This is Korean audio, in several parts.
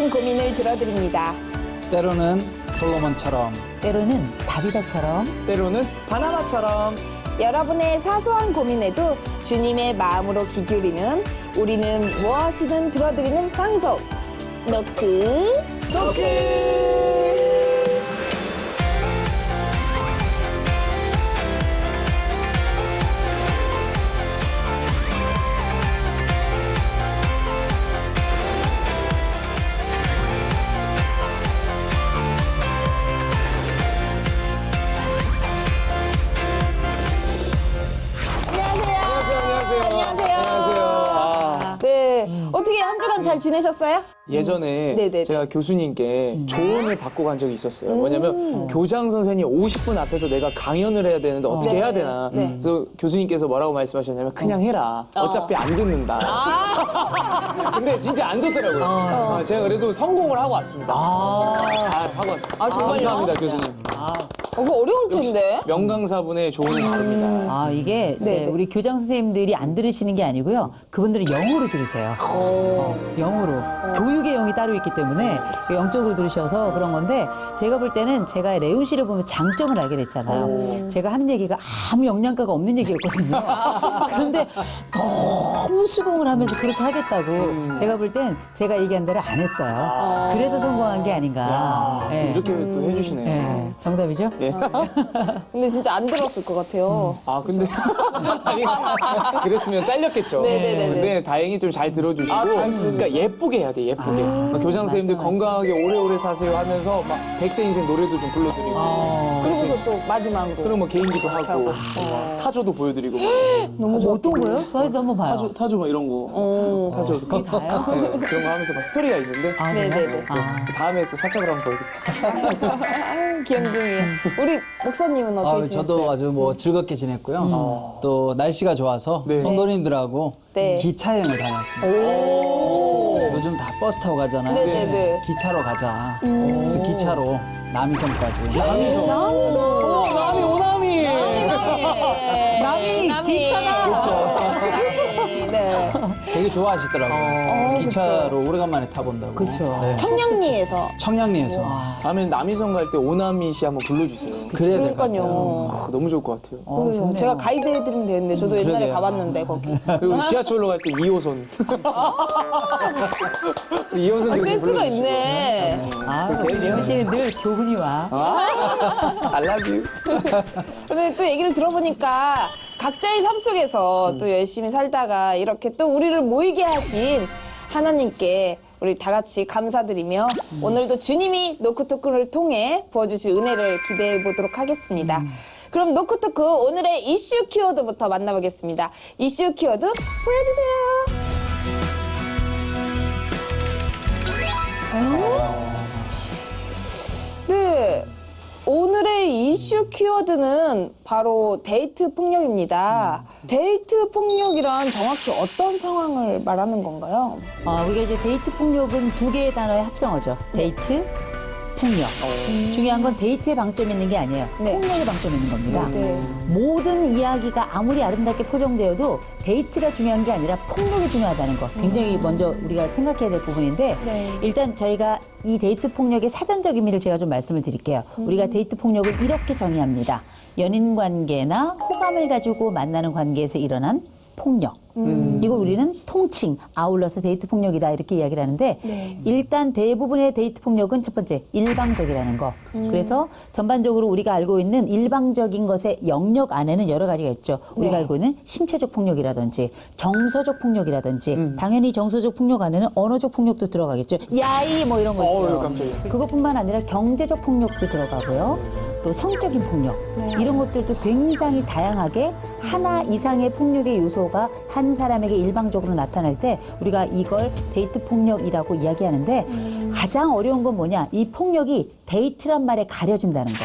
모든 고민을 들어드립니다. 때로는 솔로몬처럼, 때로는 다비다처럼, 때로는 바나나처럼. 여러분의 사소한 고민에도 주님의 마음으로 귀 기울이는 우리는 무엇이든 들어드리는 방송. 노크 안녕하세요. 네, 어떻게 한 주간 잘 지내셨어요? 예전에 네네네. 제가 교수님께 조언을 받고 간 적이 있었어요. 뭐냐면 교장 선생님 50분 앞에서 내가 강연을 해야 되는데 어떻게 해야 되나. 네. 그래서 교수님께서 뭐라고 말씀하셨냐면 그냥 해라. 어차피 안 듣는다. 근데 진짜 안 듣더라고요. 제가 그래도 성공을 하고 왔습니다. 하고 왔습니다. 정말요? 감사합니다, 교수님. 그거 어려울 텐데. 명강사분의 조언은 다릅니다. 아, 이게 이제 네네. 우리 교장 선생님들이 안 들으시는 게 아니고요. 그분들은 영어로 들으세요. 영어로. 교육의 영이 따로 있기 때문에 영적으로 들으셔서 그런 건데 제가 볼 때는 제가 레온 씨를 보면 장점을 알게 됐잖아요. 제가 하는 얘기가 아무 영양가가 없는 얘기였거든요. 그런데 너무 수긍을 하면서 그렇게 하겠다고 제가 볼 땐 제가 얘기한 대로 안 했어요. 그래서 성공한 게 아닌가. 또 예. 이렇게 또 해주시네요. 예, 정답이죠? 예. 근데 진짜 안 들었을 것 같아요. 아, 근데. 아니, 그랬으면 잘렸겠죠. 네네네네. 근데 다행히 좀 잘 들어주시고. 그러니까 예쁘게 해야 돼, 예쁘게. 막 교장 선생님들 맞아. 건강하게 오래오래 사세요 하면서 막 100세 인생 노래도 좀 불러드리고. 그러고서 또 마지막으로. 그리고 뭐 개인기도 하고. 타조도 보여드리고. 너무 뭐 어떤 거예요? 저희도 한번 봐요. 타조 막 이런 거. 타조. 그게 다요? 네, 그런 거 하면서 막 스토리가 있는데. 아, 네네네. 그래요? 아. 다음에 또 사적으로 한번 보여드릴게요. 아유, 귀염둥이에요. 우리 목사님은 어떻게 지냈어요? 저도 아주 뭐 즐겁게 지냈고요. 또 날씨가 좋아서 네. 성도님들하고 네. 기차여행을 다녔습니다. 요즘 다 버스 타고 가잖아요. 네네네. 기차로 가자. 그래서 기차로 남이섬까지. 남이섬. 남이 오남이. 남이 기차가. 네. 되게 좋아하시더라고요. 기차로 오래간만에 타본다고. 그렇죠. 네. 청량리에서. 청량리에서. 다음에 남이섬 갈 때 오남이 씨 한번 불러주세요. 그래야 될 것 그러니까요. 같아요. 너무 좋을 것 같아요. 그래요. 제가 가이드 해드리면 되는데 저도 옛날에 그러게요. 가봤는데 거기. 그리고 지하철로 갈 때 2호선. 2호선 센스가 있네. 아, 우리 레온 씨는 늘 교훈이 와. I love you. 근데 또 얘기를 들어보니까 각자의 삶 속에서 또 열심히 살다가 이렇게 또 우리를 모이게 하신 하나님께 우리 다 같이 감사드리며 오늘도 주님이 노크토크를 통해 부어주실 은혜를 기대해 보도록 하겠습니다. 그럼 노크토크 오늘의 이슈 키워드부터 만나보겠습니다. 이슈 키워드 보여주세요. 네. 오늘의 이슈 키워드는 바로 데이트 폭력입니다. 데이트 폭력이란 정확히 어떤 상황을 말하는 건가요? 우리가 이제 데이트 폭력은 두 개의 단어의 합성어죠. 데이트, 폭력. 중요한 건 데이트에 방점이 있는 게 아니에요. 네. 폭력에 방점이 있는 겁니다. 네. 모든 이야기가 아무리 아름답게 포장되어도 데이트가 중요한 게 아니라 폭력이 중요하다는 거. 굉장히 먼저 우리가 생각해야 될 부분인데 네. 일단 저희가 이 데이트 폭력의 사전적 의미를 제가 좀 말씀을 드릴게요. 우리가 데이트 폭력을 이렇게 정의합니다. 연인 관계나 호감을 가지고 만나는 관계에서 일어난 폭력. 이걸 우리는 통칭 아울러서 데이트 폭력이다 이렇게 이야기를 하는데 일단 대부분의 데이트 폭력은 첫 번째 일방적이라는 거. 그래서 전반적으로 우리가 알고 있는 일방적인 것의 영역 안에는 여러 가지가 있죠. 우리가 알고 있는 신체적 폭력이라든지 정서적 폭력이라든지 당연히 정서적 폭력 안에는 언어적 폭력도 들어가겠죠. 야이 뭐 이런 거 있죠. 깜짝이야. 그것뿐만 아니라 경제적 폭력도 들어가고요. 또 성적인 폭력 이런 것들도 굉장히 다양하게 하나 이상의 폭력의 요소가 한 사람에게 일방적으로 나타날 때 우리가 이걸 데이트 폭력이라고 이야기하는데 가장 어려운 건 뭐냐? 이 폭력이 데이트란 말에 가려진다는 거.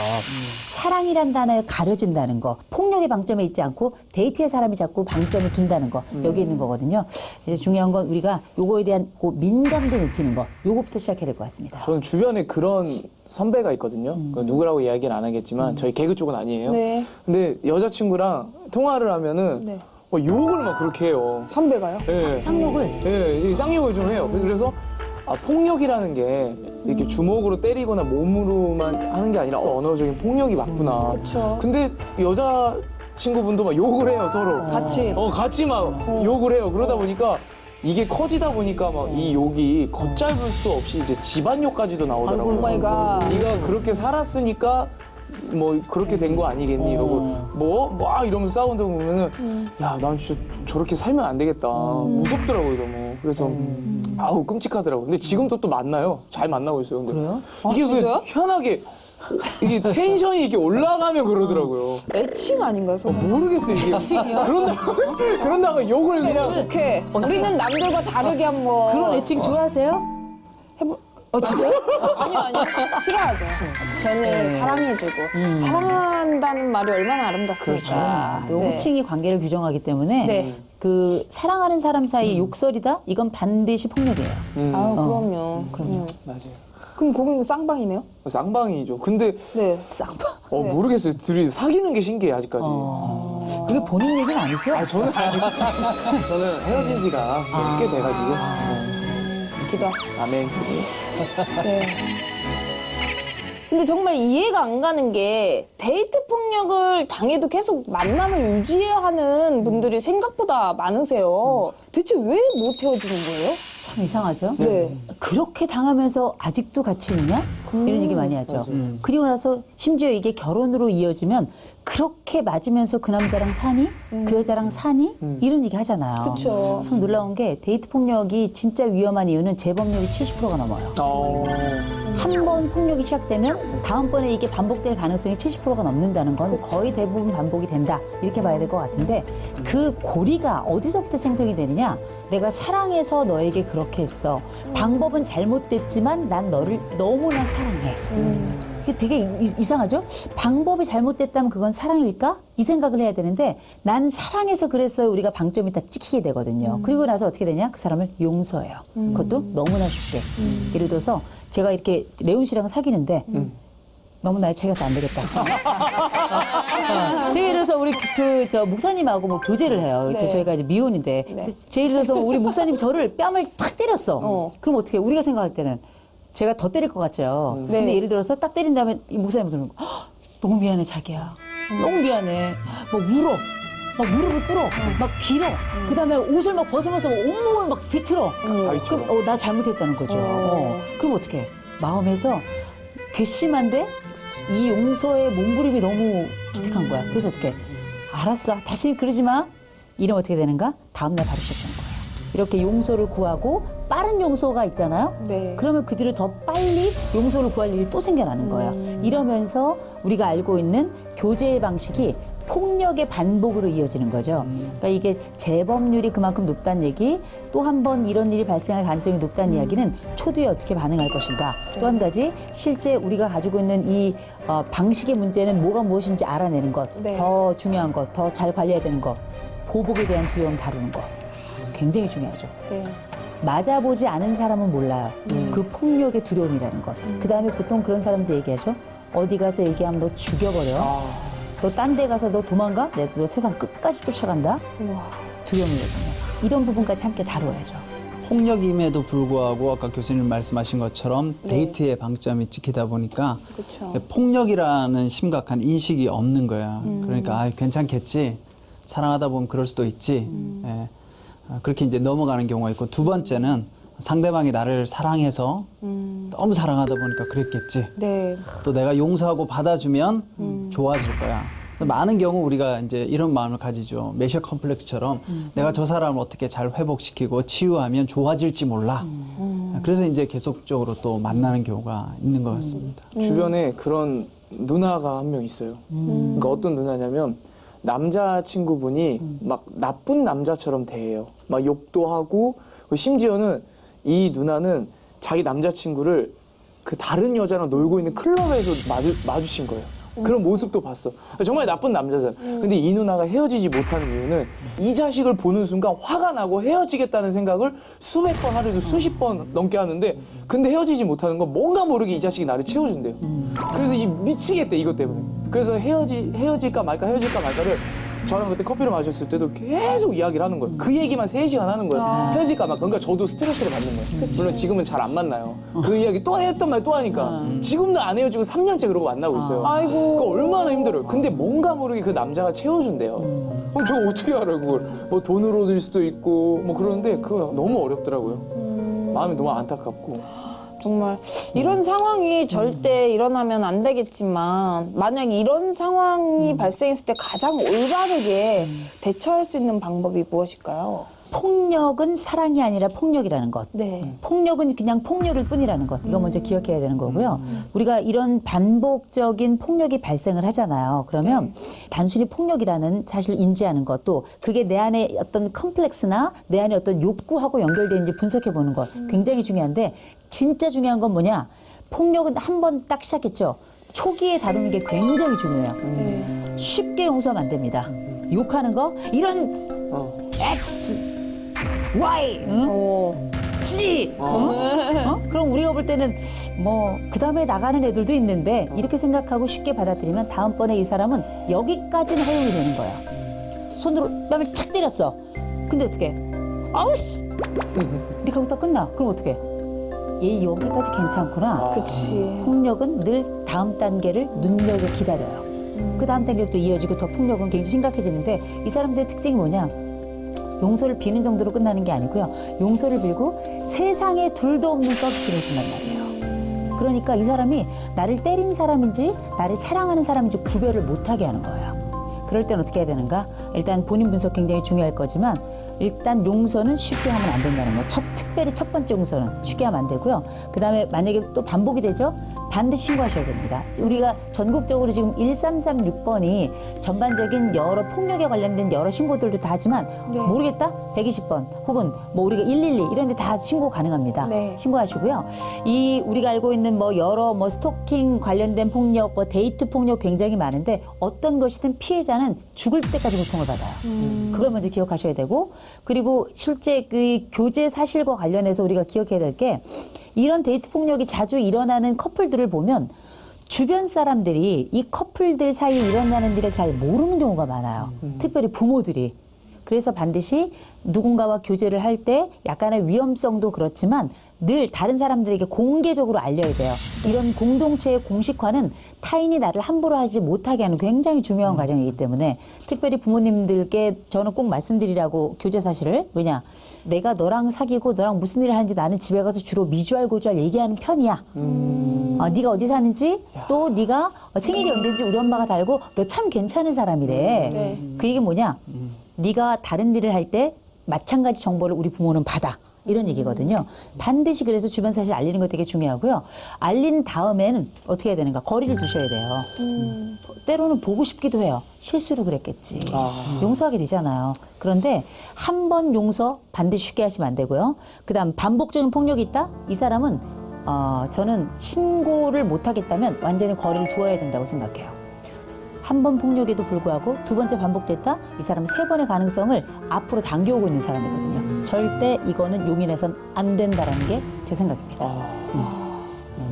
사랑이란 단어에 가려진다는 거. 폭력의 방점에 있지 않고 데이트의 사람이 자꾸 방점을 둔다는 거. 여기 있는 거거든요. 이제 중요한 건 우리가 요거에 대한 그 민감도 높이는 거. 요거부터 시작해야 될 것 같습니다. 저는 주변에 그런 선배가 있거든요. 그 누구라고 이야기는 안 하겠지만 저희 개그 쪽은 아니에요. 네. 근데 여자친구랑 통화를 하면은 네. 욕을 막 그렇게 해요. 선배가요? 예. 상욕을 예, 이 쌍욕을 좀 해요. 그래서 폭력이라는 게 이렇게 주먹으로 때리거나 몸으로만 하는 게 아니라 언어적인 폭력이 맞구나. 그쵸. 근데 여자 친구분도 막 욕을 해요, 서로. 같이 막 욕을 해요. 그러다 보니까 이게 커지다 보니까 막 이 욕이 겉잡을 수 없이 이제 집안 욕까지도 나오더라고요. 오 마이 갓. 네가 그렇게 살았으니까 뭐 그렇게 된 거 아니겠니? 이러고 뭐 이러면서 싸운다 보면은 야, 난 진짜 저렇게 살면 안 되겠다. 무섭더라고요, 너무. 그래서 아우 끔찍하더라고. 근데 지금도 또 만나요. 잘 만나고 있어요. 근데 그래요? 이게 그 진짜요? 희한하게 이게 텐션이 이렇게 올라가면 그러더라고요. 애칭 아닌가요, 서로? 모르겠어요. 이게 그런다고 욕을 그냥 어떻게? 우리는 남들과 다르게 한번 그런 애칭 좋아하세요? 진짜요? 아니요. 싫어하죠. 저는 사랑해주고 사랑한다는 말이 얼마나 아름답습니까? 또 호칭이 관계를 규정하기 때문에 네. 그 사랑하는 사람 사이에 욕설이다? 이건 반드시 폭력이에요. 아유, 그럼요. 맞아요. 그럼 고객님 쌍방이네요? 쌍방이죠. 근데 네. 쌍방. 모르겠어요. 둘이 사귀는 게 신기해 아직까지. 그게 본인 얘기는 아니죠? 저는 저는 헤어진 지가 꽤 돼가지고. 기도합시다. 아멘 주님. 네. 근데 정말 이해가 안 가는 게 데이트 폭력을 당해도 계속 만남을 유지해야 하는 분들이 생각보다 많으세요. 대체 왜 못 헤어지는 거예요? 참 이상하죠? 네. 그렇게 당하면서 아직도 같이 있냐? 이런 얘기 많이 하죠. 그리고 나서 심지어 이게 결혼으로 이어지면 그렇게 맞으면서 그 남자랑 사니? 그 여자랑 사니? 이런 얘기 하잖아요. 그쵸. 참 놀라운 게 데이트 폭력이 진짜 위험한 이유는 재범률이 70%가 넘어요. 한 번 폭력이 시작되면 다음번에 이게 반복될 가능성이 70%가 넘는다는 건 거의 대부분 반복이 된다. 이렇게 봐야 될 것 같은데 그 고리가 어디서부터 생성이 되느냐? 내가 사랑해서 너에게 그렇게 했어. 방법은 잘못됐지만 난 너를 너무나 사랑해. 이게 되게 이상하죠? 방법이 잘못됐다면 그건 사랑일까? 이 생각을 해야 되는데 난 사랑해서 그랬어요. 우리가 방점이 딱 찍히게 되거든요. 그리고 나서 어떻게 되냐? 그 사람을 용서해요. 그것도 너무나 쉽게. 예를 들어서 제가 이렇게 레온 씨랑 사귀는데 너무 나이 차이가 안 되겠다. 제가 예를 들어서 우리 저 목사님하고 뭐 교제를 해요. 네. 저희가 이제 미혼인데. 근데 예를 들어서 우리 목사님이 저를 뺨을 탁 때렸어. 그럼 어떻게 해? 우리가 생각할 때는 제가 더 때릴 것 같죠. 네. 근데 예를 들어서 딱 때린 다음에 이 목사님이 그러는 거 너무 미안해 자기야. 너무 미안해. 막 울어. 막 무릎을 꿇어. 막 빌어. 그 다음에 옷을 막 벗으면서 온몸을 막 비틀어. 그럼 나 잘못했다는 거죠. 그럼 어떻게 해? 마음에서 괘씸한데 이 용서의 몸부림이 너무 기특한 거야. 그래서 어떻게 해? 알았어. 다시 그러지 마. 이러면 어떻게 되는가? 다음날 바로 시작하는 거예요. 이렇게 용서를 구하고 빠른 용서가 있잖아요. 네. 그러면 그 뒤로 더 빨리 용서를 구할 일이 또 생겨나는 거예요. 이러면서 우리가 알고 있는 교제의 방식이 폭력의 반복으로 이어지는 거죠. 그러니까 이게 재범률이 그만큼 높다는 얘기, 또 한 번 이런 일이 발생할 가능성이 높다는 이야기는 초두에 어떻게 반응할 것인가. 또 한 가지 실제 우리가 가지고 있는 이 방식의 문제는 뭐가 무엇인지 알아내는 것, 네. 더 중요한 것, 더 잘 관리해야 되는 것, 보복에 대한 두려움 다루는 것. 굉장히 중요하죠. 네. 맞아보지 않은 사람은 몰라요. 그 폭력의 두려움이라는 것. 그 다음에 보통 그런 사람들 얘기하죠. 어디 가서 얘기하면 너 죽여버려. 너 딴 데 가서 너 도망가? 너 세상 끝까지 쫓아간다? 두려움을 얘기해요. 이런 부분까지 함께 다뤄야죠. 폭력임에도 불구하고 아까 교수님 말씀하신 것처럼 데이트의 방점이 찍히다 보니까 그쵸. 폭력이라는 심각한 인식이 없는 거야. 그러니까 괜찮겠지. 사랑하다 보면 그럴 수도 있지. 예. 그렇게 이제 넘어가는 경우가 있고, 두 번째는 상대방이 나를 사랑해서 너무 사랑하다 보니까 그랬겠지. 네. 또 내가 용서하고 받아주면 좋아질 거야. 그래서 많은 경우 우리가 이제 이런 마음을 가지죠. 메시아 컴플렉스처럼 내가 저 사람을 어떻게 잘 회복시키고 치유하면 좋아질지 몰라. 그래서 이제 계속적으로 또 만나는 경우가 있는 것 같습니다. 주변에 그런 누나가 한 명 있어요. 그러니까 어떤 누나냐면 남자친구분이 막 나쁜 남자처럼 대해요. 막 욕도 하고, 심지어는 이 누나는 자기 남자친구를 그 다른 여자랑 놀고 있는 클럽에서 마주친 거예요. 그런 모습도 봤어. 정말 나쁜 남자잖아. 근데 이 누나가 헤어지지 못하는 이유는 이 자식을 보는 순간 화가 나고 헤어지겠다는 생각을 수백 번, 하루에도 수십 번 넘게 하는데, 근데 헤어지지 못하는 건 뭔가 모르게 이 자식이 나를 채워준대요. 그래서 이 미치겠대, 이것 때문에. 그래서 헤어질까 말까를 저랑 그때 커피를 마셨을 때도 계속 이야기를 하는 거예요. 그 얘기만 3시간 하는 거예요. 헤어질까 봐. 그러니까 저도 스트레스를 받는 거예요. 물론 지금은 잘 안 만나요. 그 이야기 또 했던 말 또 하니까 지금도 안 헤어지고 3년째 그러고 만나고 있어요. 아이고. 그거 얼마나 힘들어요. 근데 뭔가 모르게 그 남자가 채워준대요. 저 어떻게 알아요 그걸. 뭐 돈으로 줄 수도 있고 뭐 그러는데 그거 너무 어렵더라고요. 마음이 너무 안타깝고. 정말 이런 상황이 절대 일어나면 안 되겠지만 만약 이런 상황이 발생했을 때 가장 올바르게 대처할 수 있는 방법이 무엇일까요? 폭력은 사랑이 아니라 폭력이라는 것. 네. 폭력은 그냥 폭력일 뿐이라는 것. 이거 먼저 기억해야 되는 거고요. 우리가 이런 반복적인 폭력이 발생을 하잖아요. 그러면 단순히 폭력이라는 사실을 인지하는 것도 그게 내 안에 어떤 컴플렉스나 내 안에 어떤 욕구하고 연결되는지 분석해 보는 것 굉장히 중요한데 진짜 중요한 건 뭐냐? 폭력은 한 번 딱 시작했죠. 초기에 다루는 게 굉장히 중요해요. 쉽게 용서하면 안 됩니다. 욕하는 거 이런 X, Y, 응? G. 그럼 우리가 볼 때는 뭐 그 다음에 나가는 애들도 있는데 이렇게 생각하고 쉽게 받아들이면 다음번에 이 사람은 여기까지는 허용이 되는 거야. 손으로 뺨을 탁 때렸어. 근데 어떻게? 아우씨! 이렇게 하고 딱 끝나. 그럼 어떻게? 얘 여기까지 괜찮구나. 그치. 폭력은 늘 다음 단계를 눈여겨 기다려요. 그 다음 단계로 또 이어지고 더 폭력은 굉장히 심각해지는데 이 사람들의 특징이 뭐냐? 용서를 비는 정도로 끝나는 게 아니고요. 용서를 빌고 세상에 둘도 없는 서비스를 해준단 말이에요. 그러니까 이 사람이 나를 때린 사람인지 나를 사랑하는 사람인지 구별을 못하게 하는 거예요. 그럴 땐 어떻게 해야 되는가? 일단 본인 분석 굉장히 중요할 거지만 일단 용서는 쉽게 하면 안 된다는 거. 특별히 첫 번째 용서는 쉽게 하면 안 되고요. 그다음에 만약에 또 반복이 되죠? 반드시 신고하셔야 됩니다. 우리가 전국적으로 지금 1336번이 전반적인 여러 폭력에 관련된 여러 신고들도 다 하지만 네. 모르겠다? 120번 혹은 뭐 우리가 112 이런 데 다 신고 가능합니다. 네. 신고하시고요. 이 우리가 알고 있는 뭐 여러 뭐 스토킹 관련된 폭력, 뭐 데이트 폭력 굉장히 많은데 어떤 것이든 피해자는 죽을 때까지 고통을 받아요. 그걸 먼저 기억하셔야 되고 그리고 실제 그 교제 사실과 관련해서 우리가 기억해야 될 게 이런 데이트 폭력이 자주 일어나는 커플들을 보면 주변 사람들이 이 커플들 사이에 일어나는 일을 잘 모르는 경우가 많아요. 특별히 부모들이. 그래서 반드시 누군가와 교제를 할 때 약간의 위험성도 그렇지만 늘 다른 사람들에게 공개적으로 알려야 돼요. 이런 공동체의 공식화는 타인이 나를 함부로 하지 못하게 하는 굉장히 중요한 과정이기 때문에 특별히 부모님들께 저는 꼭 말씀드리라고 교제 사실을 왜냐 내가 너랑 사귀고 너랑 무슨 일을 하는지 나는 집에 가서 주로 미주알 고주알 얘기하는 편이야. 네가 어디 사는지 또 네가 생일이 언제인지 우리 엄마가 다 알고 너 참 괜찮은 사람이래. 네. 그 얘기 뭐냐 네가 다른 일을 할 때 마찬가지 정보를 우리 부모는 받아. 이런 얘기거든요. 반드시 그래서 주변 사실 알리는 거 되게 중요하고요. 알린 다음에는 어떻게 해야 되는가? 거리를 두셔야 돼요. 때로는 보고 싶기도 해요. 실수로 그랬겠지. 용서하게 되잖아요. 그런데 한 번 용서 반드시 쉽게 하시면 안 되고요. 그다음 반복적인 폭력이 있다? 이 사람은 저는 신고를 못 하겠다면 완전히 거리를 두어야 된다고 생각해요. 한 번 폭력에도 불구하고 두 번째 반복됐다? 이 사람은 세 번의 가능성을 앞으로 당겨오고 있는 사람이거든요. 절대 이거는 용인해서는 안 된다라는 게 제 생각입니다.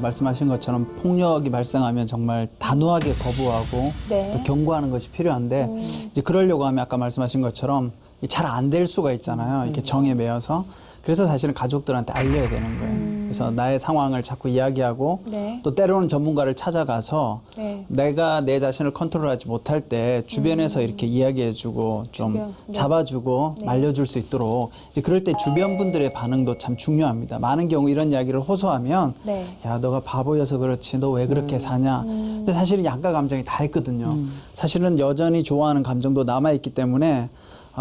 말씀하신 것처럼 폭력이 발생하면 정말 단호하게 거부하고 네. 또 경고하는 것이 필요한데 이제 그러려고 하면 아까 말씀하신 것처럼 잘 안 될 수가 있잖아요. 이렇게 정에 매여서. 그래서 사실은 가족들한테 알려야 되는 거예요. 그래서 나의 상황을 자꾸 이야기하고 네. 또 때로는 전문가를 찾아가서 네. 내가 내 자신을 컨트롤하지 못할 때 주변에서 이렇게 이야기해주고 좀 주변, 네. 잡아주고 말려줄 수 있도록 이제 그럴 때 주변 분들의 반응도 참 중요합니다. 많은 경우 이런 이야기를 호소하면 네. 야 너가 바보여서 그렇지 너 왜 그렇게 사냐. 근데 사실은 양가 감정이 다 있거든요. 사실은 여전히 좋아하는 감정도 남아있기 때문에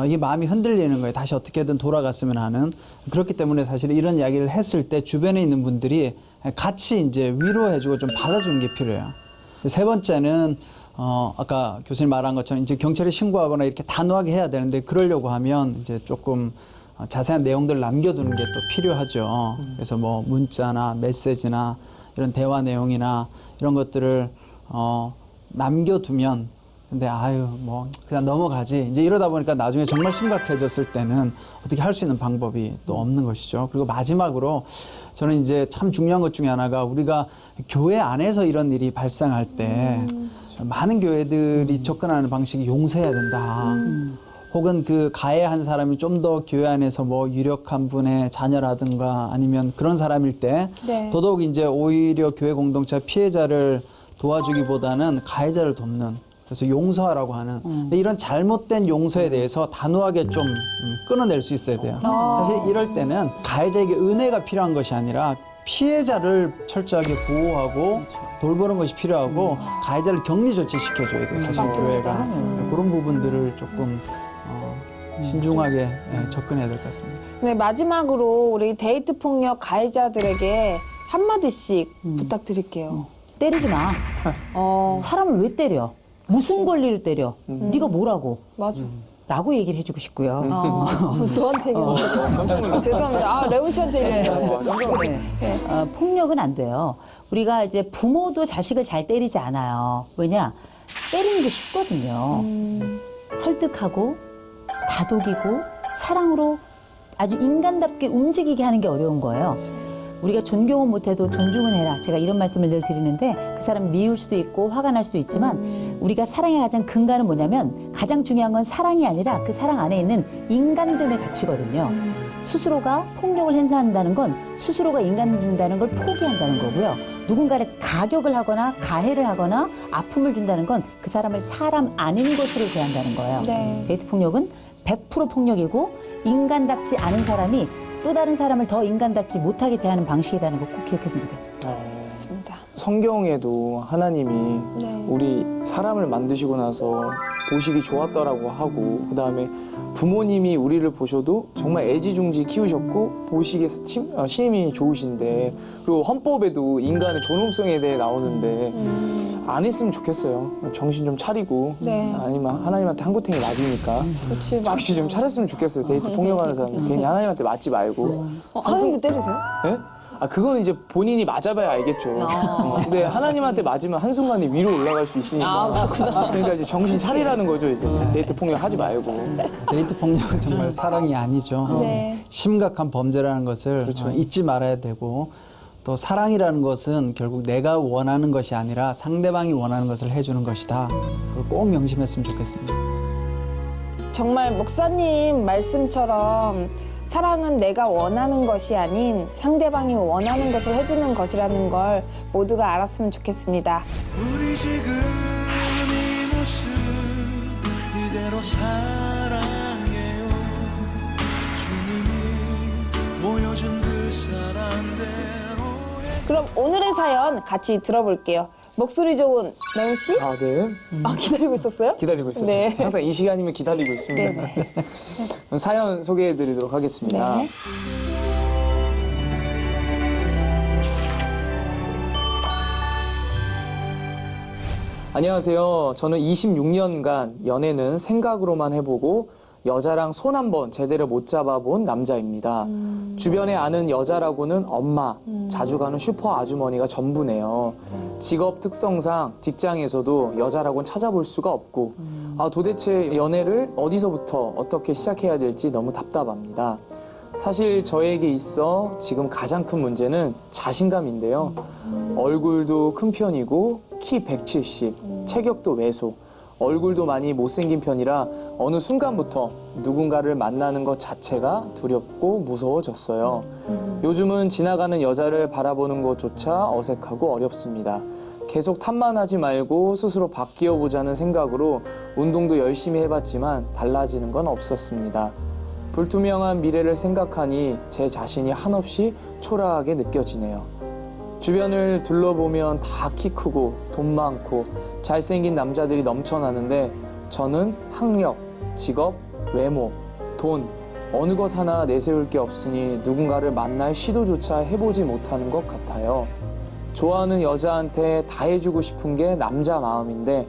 이게 마음이 흔들리는 거예요. 다시 어떻게든 돌아갔으면 하는. 그렇기 때문에 사실 이런 이야기를 했을 때 주변에 있는 분들이 같이 이제 위로해주고 좀 받아주는 게 필요해요. 세 번째는 아까 교수님 말한 것처럼 이제 경찰에 신고하거나 이렇게 단호하게 해야 되는데 그러려고 하면 이제 조금 자세한 내용들을 남겨두는 게 또 필요하죠. 그래서 뭐 문자나 메시지나 이런 대화 내용이나 이런 것들을 남겨두면 근데 아유 뭐 그냥 넘어가지 이제 이러다 보니까 나중에 정말 심각해졌을 때는 어떻게 할 수 있는 방법이 또 없는 것이죠. 그리고 마지막으로 저는 이제 참 중요한 것 중에 하나가 우리가 교회 안에서 이런 일이 발생할 때 많은 교회들이 접근하는 방식이 용서해야 된다. 혹은 그 가해한 사람이 좀 더 교회 안에서 뭐 유력한 분의 자녀라든가 아니면 그런 사람일 때 네. 더더욱 이제 오히려 교회 공동체 피해자를 도와주기보다는 가해자를 돕는, 그래서 용서하라고 하는 근데 이런 잘못된 용서에 대해서 단호하게 좀 끊어낼 수 있어야 돼요. 사실 이럴 때는 가해자에게 은혜가 필요한 것이 아니라 피해자를 철저하게 보호하고 돌보는 것이 필요하고 가해자를 격리 조치시켜줘야 돼요. 사실 교회가. 그래서 그런 부분들을 조금 신중하게 접근해야 될 것 같습니다. 네, 마지막으로 우리 데이트 폭력 가해자들에게 한마디씩 부탁드릴게요. 때리지 마. 사람을 왜 때려? 무슨 권리로 때려? 네가 뭐라고? 맞아. 라고 얘기를 해주고 싶고요. 너한테 얘기했어요. 죄송합니다. 레온 씨한테 얘기했어요. 네. 폭력은 안 돼요. 우리가 이제 부모도 자식을 잘 때리지 않아요. 왜냐? 때리는 게 쉽거든요. 설득하고 다독이고 사랑으로 아주 인간답게 움직이게 하는 게 어려운 거예요. 우리가 존경은 못해도 존중은 해라. 제가 이런 말씀을 늘 드리는데 그 사람 미울 수도 있고 화가 날 수도 있지만 우리가 사랑의 가장 근간은 뭐냐면 가장 중요한 건 사랑이 아니라 그 사랑 안에 있는 인간됨의 가치거든요. 스스로가 폭력을 행사한다는 건 스스로가 인간된다는 걸 포기한다는 거고요. 누군가를 가격을 하거나 가해를 하거나 아픔을 준다는 건 그 사람을 사람 아닌 것으로 대한다는 거예요. 네. 데이트 폭력은 100% 폭력이고 인간답지 않은 사람이 또 다른 사람을 더 인간답지 못하게 대하는 방식이라는 거 꼭 기억했으면 좋겠습니다. 맞습니다. 성경에도 하나님이 네. 우리 사람을 만드시고 나서 보시기 좋았다라고 하고 그다음에 부모님이 우리를 보셔도 정말 애지중지 키우셨고 보시기에 심히 좋으신데 그리고 헌법에도 인간의 존엄성에 대해 나오는데 안 했으면 좋겠어요. 정신 좀 차리고 네. 아니면 하나님한테 한구탱이 맞으니까 그렇지. 정신 좀 차렸으면 좋겠어요. 데이트 폭력하는 사람 괜히 하나님한테 맞지 말고. 하나님도 때리세요? 예? 아 그거는 이제 본인이 맞아봐야 알겠죠. 근데 하나님한테 맞으면 한순간에 위로 올라갈 수 있으니까. 그러니까 이제 정신 차리라는 거죠. 이제 데이트 폭력 하지 말고. 데이트 폭력은 정말 사랑이 아니죠. 네. 심각한 범죄라는 것을 잊지 말아야 되고 또 사랑이라는 것은 결국 내가 원하는 것이 아니라 상대방이 원하는 것을 해주는 것이다. 그걸 꼭 명심했으면 좋겠습니다. 정말 목사님 말씀처럼 사랑은 내가 원하는 것이 아닌 상대방이 원하는 것을 해주는 것이라는 걸 모두가 알았으면 좋겠습니다. 우리 지금 이 모습 이대로 사랑해요. 주님이 보여준 그 사랑대로 그럼 오늘의 사연 같이 들어볼게요. 목소리 좋은 레온 씨? 아 네. 기다리고 있었어요? 기다리고 있었죠. 네. 항상 이 시간이면 기다리고 있습니다. 네네. 그럼 사연 소개해드리도록 하겠습니다. 네. 안녕하세요. 저는 26년간 연애는 생각으로만 해보고 여자랑 손 한 번 제대로 못 잡아본 남자입니다. 주변에 아는 여자라고는 엄마, 자주 가는 슈퍼 아주머니가 전부네요. 직업 특성상 직장에서도 여자라고는 찾아볼 수가 없고 도대체 연애를 어디서부터 어떻게 시작해야 될지 너무 답답합니다. 사실 저에게 있어 지금 가장 큰 문제는 자신감인데요. 얼굴도 큰 편이고 키 170, 체격도 왜소, 얼굴도 많이 못생긴 편이라 어느 순간부터 누군가를 만나는 것 자체가 두렵고 무서워졌어요. 요즘은 지나가는 여자를 바라보는 것조차 어색하고 어렵습니다. 계속 탓만하지 말고 스스로 바뀌어보자는 생각으로 운동도 열심히 해봤지만 달라지는 건 없었습니다. 불투명한 미래를 생각하니 제 자신이 한없이 초라하게 느껴지네요. 주변을 둘러보면 다 키 크고 돈 많고 잘생긴 남자들이 넘쳐나는데 저는 학력, 직업, 외모, 돈 어느 것 하나 내세울 게 없으니 누군가를 만날 시도조차 해보지 못하는 것 같아요. 좋아하는 여자한테 다 해주고 싶은 게 남자 마음인데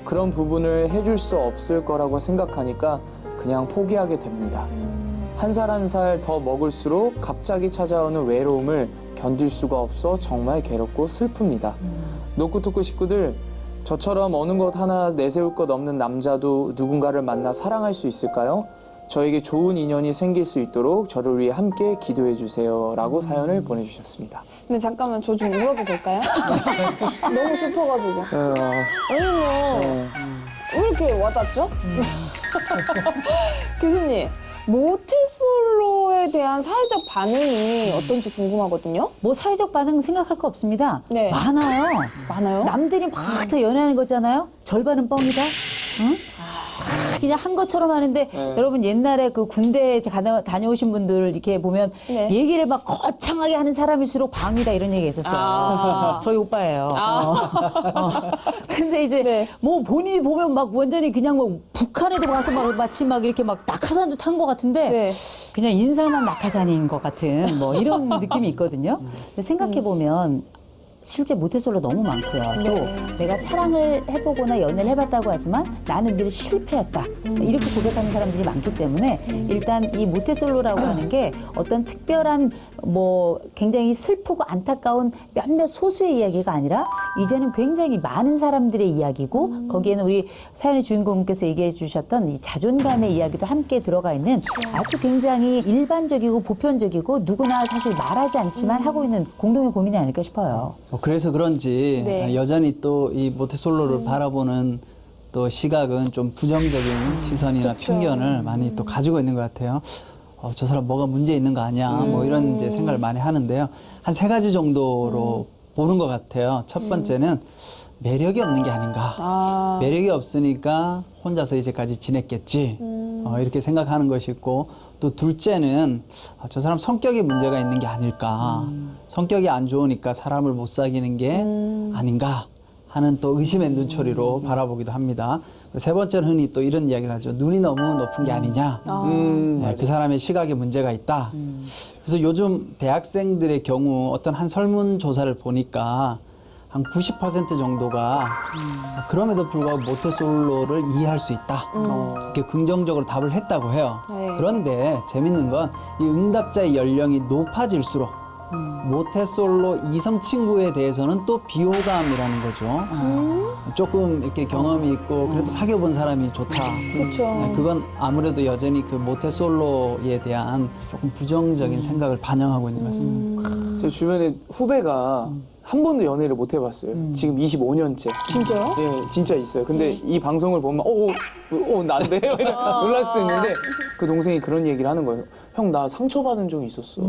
그런 부분을 해줄 수 없을 거라고 생각하니까 그냥 포기하게 됩니다. 한 살 한 살 더 먹을수록 갑자기 찾아오는 외로움을 견딜 수가 없어 정말 괴롭고 슬픕니다. 노쿠토쿠 식구들, 저처럼 어느 것 하나 내세울 것 없는 남자도 누군가를 만나 사랑할 수 있을까요? 저에게 좋은 인연이 생길 수 있도록 저를 위해 함께 기도해 주세요라고 사연을 보내주셨습니다. 근데 잠깐만 저 좀 울어도 될까요? 너무 슬퍼가지고. 아니 뭐 왜 이렇게 와닿죠? 교수님, 모태솔로에 대한 사회적 반응이 어떤지 궁금하거든요. 뭐 사회적 반응 생각할 거 없습니다. 네. 많아요. 많아요? 남들이 막 다 연애하는 거잖아요. 절반은 뻥이다. 응? 다 그냥 한 것처럼 하는데 여러분 옛날에 그 군대에 다녀오신 분들 이렇게 보면 네. 얘기를 막 거창하게 하는 사람일수록 방이다 이런 얘기가 있었어요. 저희 오빠예요. 근데 이제 네. 뭐 본인이 보면 막 완전히 그냥 뭐 북한에도 가서 막 마치 막 이렇게 막 낙하산도 탄 것 같은데 네. 그냥 인사만 낙하산인 것 같은 뭐 이런 느낌이 있거든요. 근데 생각해 보면 실제 모태솔로 너무 많고요. 또 내가 사랑을 해보거나 연애를 해봤다고 하지만 나는 늘 실패였다. 이렇게 고백하는 사람들이 많기 때문에 일단 이 모태솔로라고 하는 게 어떤 특별한 뭐 굉장히 슬프고 안타까운 몇몇 소수의 이야기가 아니라 이제는 굉장히 많은 사람들의 이야기고 거기에는 우리 사연의 주인공께서 얘기해 주셨던 이 자존감의 이야기도 함께 들어가 있는 아주 굉장히 일반적이고 보편적이고 누구나 사실 말하지 않지만 하고 있는 공동의 고민이 아닐까 싶어요. 그래서 그런지 네. 여전히 또 이 모태솔로를 바라보는 또 시각은 좀 부정적인 시선이나 편견을 많이 또 가지고 있는 것 같아요. 저 사람 뭐가 문제 있는 거 아니야? 뭐 이런 이제 생각을 많이 하는데요. 한 3가지 정도로 보는 것 같아요. 첫 번째는 매력이 없는 게 아닌가. 매력이 없으니까 혼자서 이제까지 지냈겠지. 이렇게 생각하는 것이 있고 또 둘째는 저 사람 성격에 문제가 있는 게 아닐까. 성격이 안 좋으니까 사람을 못 사귀는 게 아닌가 하는 또 의심의 눈초리로 바라보기도 합니다. 그리고 세 번째는 흔히 또 이런 이야기를 하죠. 눈이 너무 높은 게 아니냐. 네, 그 사람의 시각에 문제가 있다. 그래서 요즘 대학생들의 경우 어떤 한 설문조사를 보니까 한 90% 정도가 그럼에도 불구하고 모태솔로를 이해할 수 있다. 이렇게 긍정적으로 답을 했다고 해요. 네. 그런데 재밌는 건 이 응답자의 연령이 높아질수록 모태솔로 이성 친구에 대해서는 또 비호감이라는 거죠. 조금 이렇게 경험이 있고 그래도 사귀어본 사람이 좋다. 그렇죠. 네, 그건 아무래도 여전히 그 모태솔로에 대한 조금 부정적인 생각을 반영하고 있는 것 같습니다. 제 주변에 후배가 한 번도 연애를 못 해봤어요. 지금 25년째. 진짜요? 예, 진짜 있어요. 근데 이 방송을 보면 난데요? 놀랄 수 있는데 그 동생이 그런 얘기를 하는 거예요. 형, 나 상처받은 적이 있었어.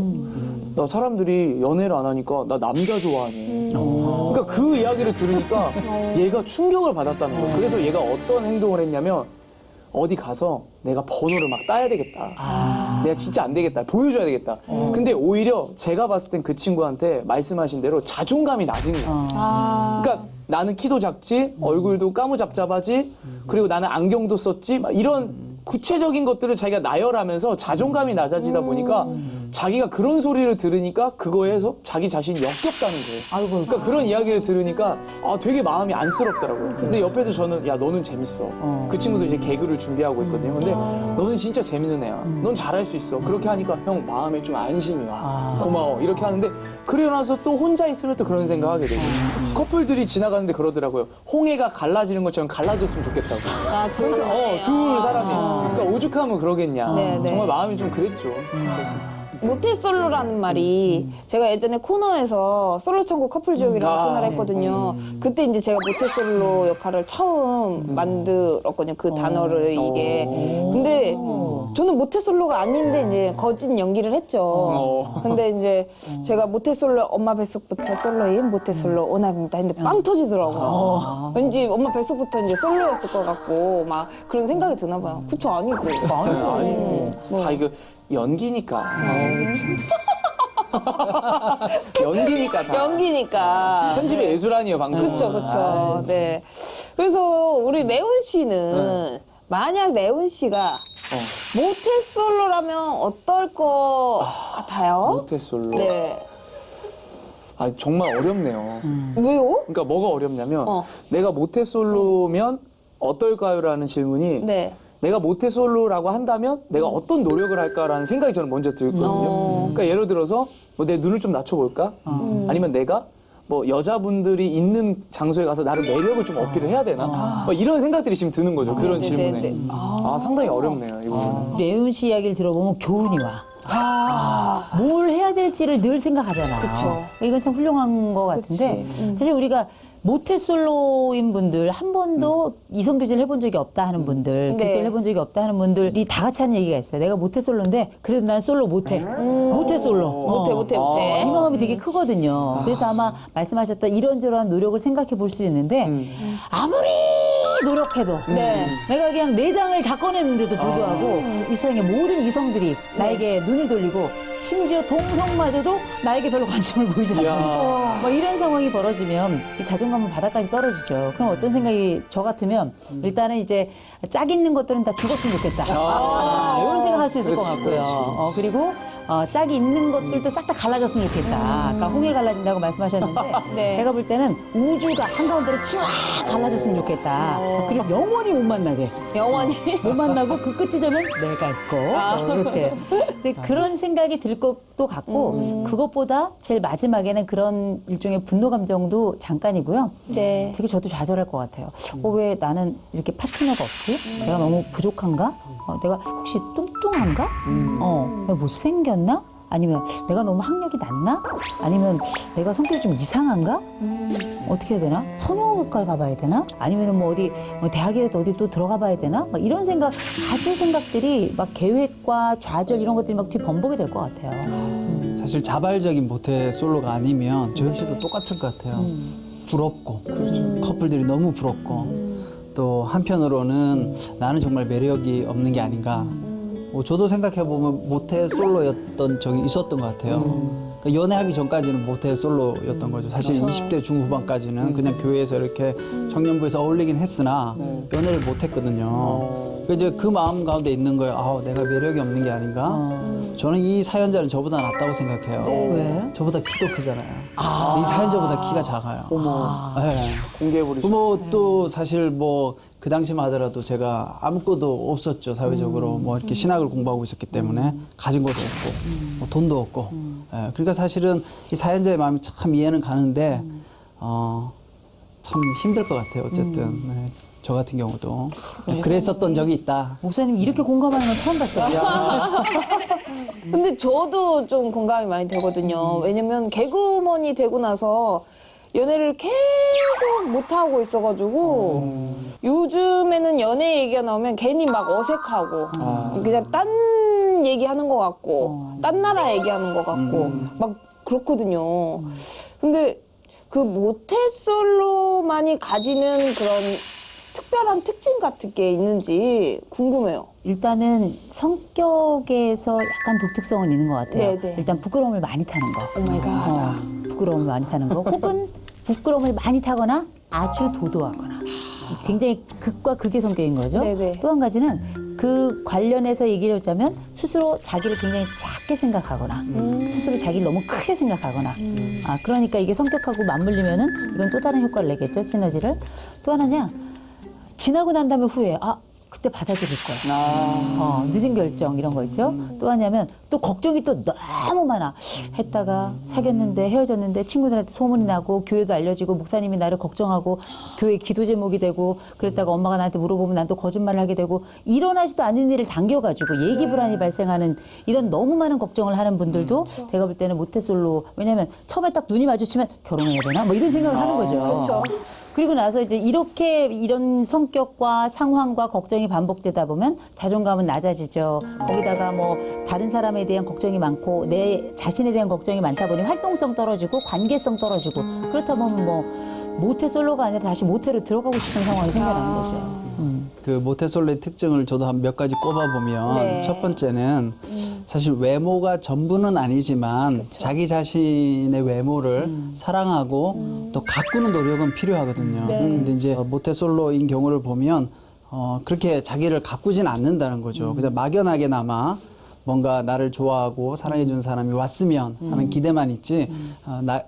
나 사람들이 연애를 안 하니까 나 남자 좋아하네. 그러니까 그 이야기를 들으니까 얘가 충격을 받았다는 거예요. 그래서 얘가 어떤 행동을 했냐면 어디 가서 내가 번호를 막 따야 되겠다. 내가 진짜 안 되겠다. 보여줘야 되겠다. 근데 오히려 제가 봤을 땐 그 친구한테 말씀하신 대로 자존감이 낮은 거예요. 그러니까 나는 키도 작지, 얼굴도 까무잡잡하지, 그리고 나는 안경도 썼지, 막 이런 구체적인 것들을 자기가 나열하면서 자존감이 낮아지다 보니까 자기가 그런 소리를 들으니까 그거에서 자기 자신이 역겹다는 거예요. 그러니까 그런 이야기를 들으니까 되게 마음이 안쓰럽더라고요. 근데 옆에서 저는 야, 너는 재밌어. 그 친구도 이제 개그를 준비하고 있거든요. 근데 너는 진짜 재밌는 애야. 넌 잘할 수 있어. 그렇게 하니까 형 마음에 좀 안심이 와. 고마워. 이렇게 하는데 그러고 나서 또 혼자 있으면 또 그런 생각하게 되고 커플들이 지나가는데 그러더라고요. 홍해가 갈라지는 것처럼 갈라졌으면 좋겠다고. 둘 사람이. 그러니까 오죽하면 그러겠냐. 네, 네. 정말 마음이 좀 그랬죠. 그래서. 모태솔로라는 말이 제가 예전에 코너에서 솔로 천국 커플 지옥이라는 코너를 했거든요. 그때 이제 제가 모태솔로 역할을 처음 만들었거든요. 그 단어를 이게. 근데 저는 모태솔로가 아닌데 이제 거짓 연기를 했죠. 근데 이제 제가 모태솔로 엄마 뱃속부터 솔로인 모태솔로 오남입니다. 했는데 빵 터지더라고요. 왠지 엄마 뱃속부터 이제 솔로였을 것 같고 막 그런 생각이 드나 봐요. 그쵸? 아니고. 아니고. 다 이거 연기니까. 연기니까 다. 연기니까. 편집의 예술 아니에요, 방송. 그쵸. 네. 그래서 우리 레온 씨는 만약 레온 씨가 모태솔로라면 어떨 것 같아요? 모태솔로. 네. 정말 어렵네요. 왜요? 그러니까 뭐가 어렵냐면 내가 모태솔로면 어떨까요라는 질문이 네. 내가 모태솔로라고 한다면 내가 어떤 노력을 할까라는 생각이 저는 먼저 들거든요. 그러니까 예를 들어서 내 눈을 좀 낮춰볼까? 아니면 내가 뭐 여자분들이 있는 장소에 가서 나를 매력을 좀 어필을 해야 되나? 뭐 이런 생각들이 지금 드는 거죠. 그런 질문에. 네네네. 상당히 어렵네요. 이 부분은. 예은 씨 이야기를 들어보면 교훈이 와. 뭘 해야 될지를 늘 생각하잖아. 그쵸. 이건 참 훌륭한 것 같은데 사실 우리가 모태솔로인 분들 한 번도 이성 교제를 해본 적이 없다 하는 분들, 네. 교제를 해본 적이 없다 하는 분들이 다 같이 하는 얘기가 있어요. 내가 모태솔로인데 그래도 난 솔로 못해. 모태솔로. 못해. 이 마음이 되게 크거든요. 그래서 아마 말씀하셨던 이런저런 노력을 생각해 볼 수 있는데 아무리 노력해도 네. 내가 그냥 내장을 다 꺼냈는데도 불구하고 이 세상의 모든 이성들이 나에게 눈을 돌리고 심지어 동성마저도 나에게 별로 관심을 보이지 않아요. 뭐 이런 상황이 벌어지면 이 자존감은 바닥까지 떨어지죠. 그럼 어떤 생각이 저 같으면 일단은 이제 짝 있는 것들은 다 죽었으면 좋겠다. 이런 생각할 수 있을 것 같고요. 그리고 짝이 있는 것들도 싹 다 갈라졌으면 좋겠다. 아까 홍해 갈라진다고 말씀하셨는데 네. 제가 볼 때는 우주가 한가운데로 쫙 갈라졌으면 좋겠다. 그리고 영원히 못 만나게. 영원히. 못 만나고 그 끝 지점은 내가 있고 이렇게 근데 그런 생각이 들 것도 같고 그것보다 제일 마지막에는 그런 일종의 분노 감정도 잠깐이고요. 네. 되게 저도 좌절할 것 같아요. 왜 나는 이렇게 파트너가 없지? 내가 너무 부족한가? 내가 혹시 뚱뚱한가? 내가 못생겼나? 아니면 내가 너무 학력이 낮나? 아니면 내가 성격이 좀 이상한가? 어떻게 해야 되나? 성형외과 가봐야 되나? 아니면 뭐 어디 뭐 대학이라도 어디 또 들어가 봐야 되나? 막 이런 생각, 같은 생각들이 막 계획과 좌절 이런 것들이 막 뒤 번복이 될 것 같아요. 사실 자발적인 모태솔로가 아니면 저 역시도 똑같을 것 같아요. 부럽고 커플들이 너무 부럽고 또 한편으로는 나는 정말 매력이 없는 게 아닌가. 저도 생각해보면 모태솔로였던 적이 있었던 것 같아요. 그러니까 연애하기 전까지는 모태솔로였던 거죠. 사실 20대 중후반까지는 그냥 교회에서 이렇게 청년부에서 어울리긴 했으나 연애를 못했거든요. 그러니까 이제 그 마음 가운데 있는 거예요. 내가 매력이 없는 게 아닌가? 저는 이 사연자는 저보다 낫다고 생각해요. 왜? 저보다 키도 크잖아요. 이 사연자보다 키가 작아요. 네. 공개해버리죠. 또 사실 뭐 그 당시만 하더라도 제가 아무것도 없었죠, 사회적으로. 뭐 이렇게 신학을 공부하고 있었기 때문에 가진 것도 없고 뭐 돈도 없고. 예, 그러니까 사실은 이 사연자의 마음이 참 이해는 가는데 참 힘들 것 같아요, 어쨌든. 네, 저 같은 경우도 그랬었던 적이 있다. 목사님 이렇게 공감하는 건 처음 봤어요. 근데 저도 좀 공감이 많이 되거든요. 왜냐면 개그우먼이 되고 나서 연애를 계속 못하고 있어가지고 요즘에는 연애 얘기가 나오면 괜히 막 어색하고 그냥 딴 얘기하는 것 같고 딴 나라 얘기하는 것 같고 막 그렇거든요. 근데 그 모태솔로만이 가지는 그런 특별한 특징 같은 게 있는지 궁금해요. 일단은 성격에서 약간 독특성은 있는 것 같아요. 네네. 일단 부끄러움을 많이 타는 거. 오마이갓. 부끄러움을 많이 타는 거. 혹은 부끄러움을 많이 타거나 아주 도도하거나. 굉장히 극과 극의 성격인 거죠. 네네. 또 한 가지는 그 관련해서 얘기를 하자면 스스로 자기를 굉장히 작게 생각하거나 스스로 자기를 너무 크게 생각하거나 그러니까 이게 성격하고 맞물리면은 이건 또 다른 효과를 내겠죠. 시너지를. 또 하나냐 지나고 난 다음에 후회해. 그때 받아들일 거야. 늦은 결정 이런 거 있죠. 또 하냐면 또 걱정이 또 너무 많아. 했다가 사귀었는데 헤어졌는데 친구들한테 소문이 나고 교회도 알려지고 목사님이 나를 걱정하고 교회 기도 제목이 되고 그랬다가 엄마가 나한테 물어보면 난 또 거짓말을 하게 되고 일어나지도 않은 일을 당겨가지고 얘기 불안이 발생하는 이런 너무 많은 걱정을 하는 분들도 제가 볼 때는 모태솔로 왜냐면 처음에 딱 눈이 마주치면 결혼해야 되나 뭐 이런 생각을 하는 거죠. 그렇죠. 그리고 나서 이제 이렇게 이런 성격과 상황과 걱정이 반복되다 보면 자존감은 낮아지죠. 거기다가 뭐 다른 사람에 대한 걱정이 많고 내 자신에 대한 걱정이 많다 보니 활동성 떨어지고 관계성 떨어지고 그렇다 보면 뭐 모태솔로가 아니라 다시 모태로 들어가고 싶은 상황이 생겨나는 거죠. 그 모태솔로의 특징을 저도 한 몇 가지 꼽아보면 네. 첫 번째는 사실 외모가 전부는 아니지만 자기 자신의 외모를 사랑하고 또 가꾸는 노력은 필요하거든요. 근데 이제 모태솔로인 경우를 보면 그렇게 자기를 가꾸진 않는다는 거죠. 그냥 막연하게나마 뭔가 나를 좋아하고 사랑해주는 사람이 왔으면 하는 기대만 있지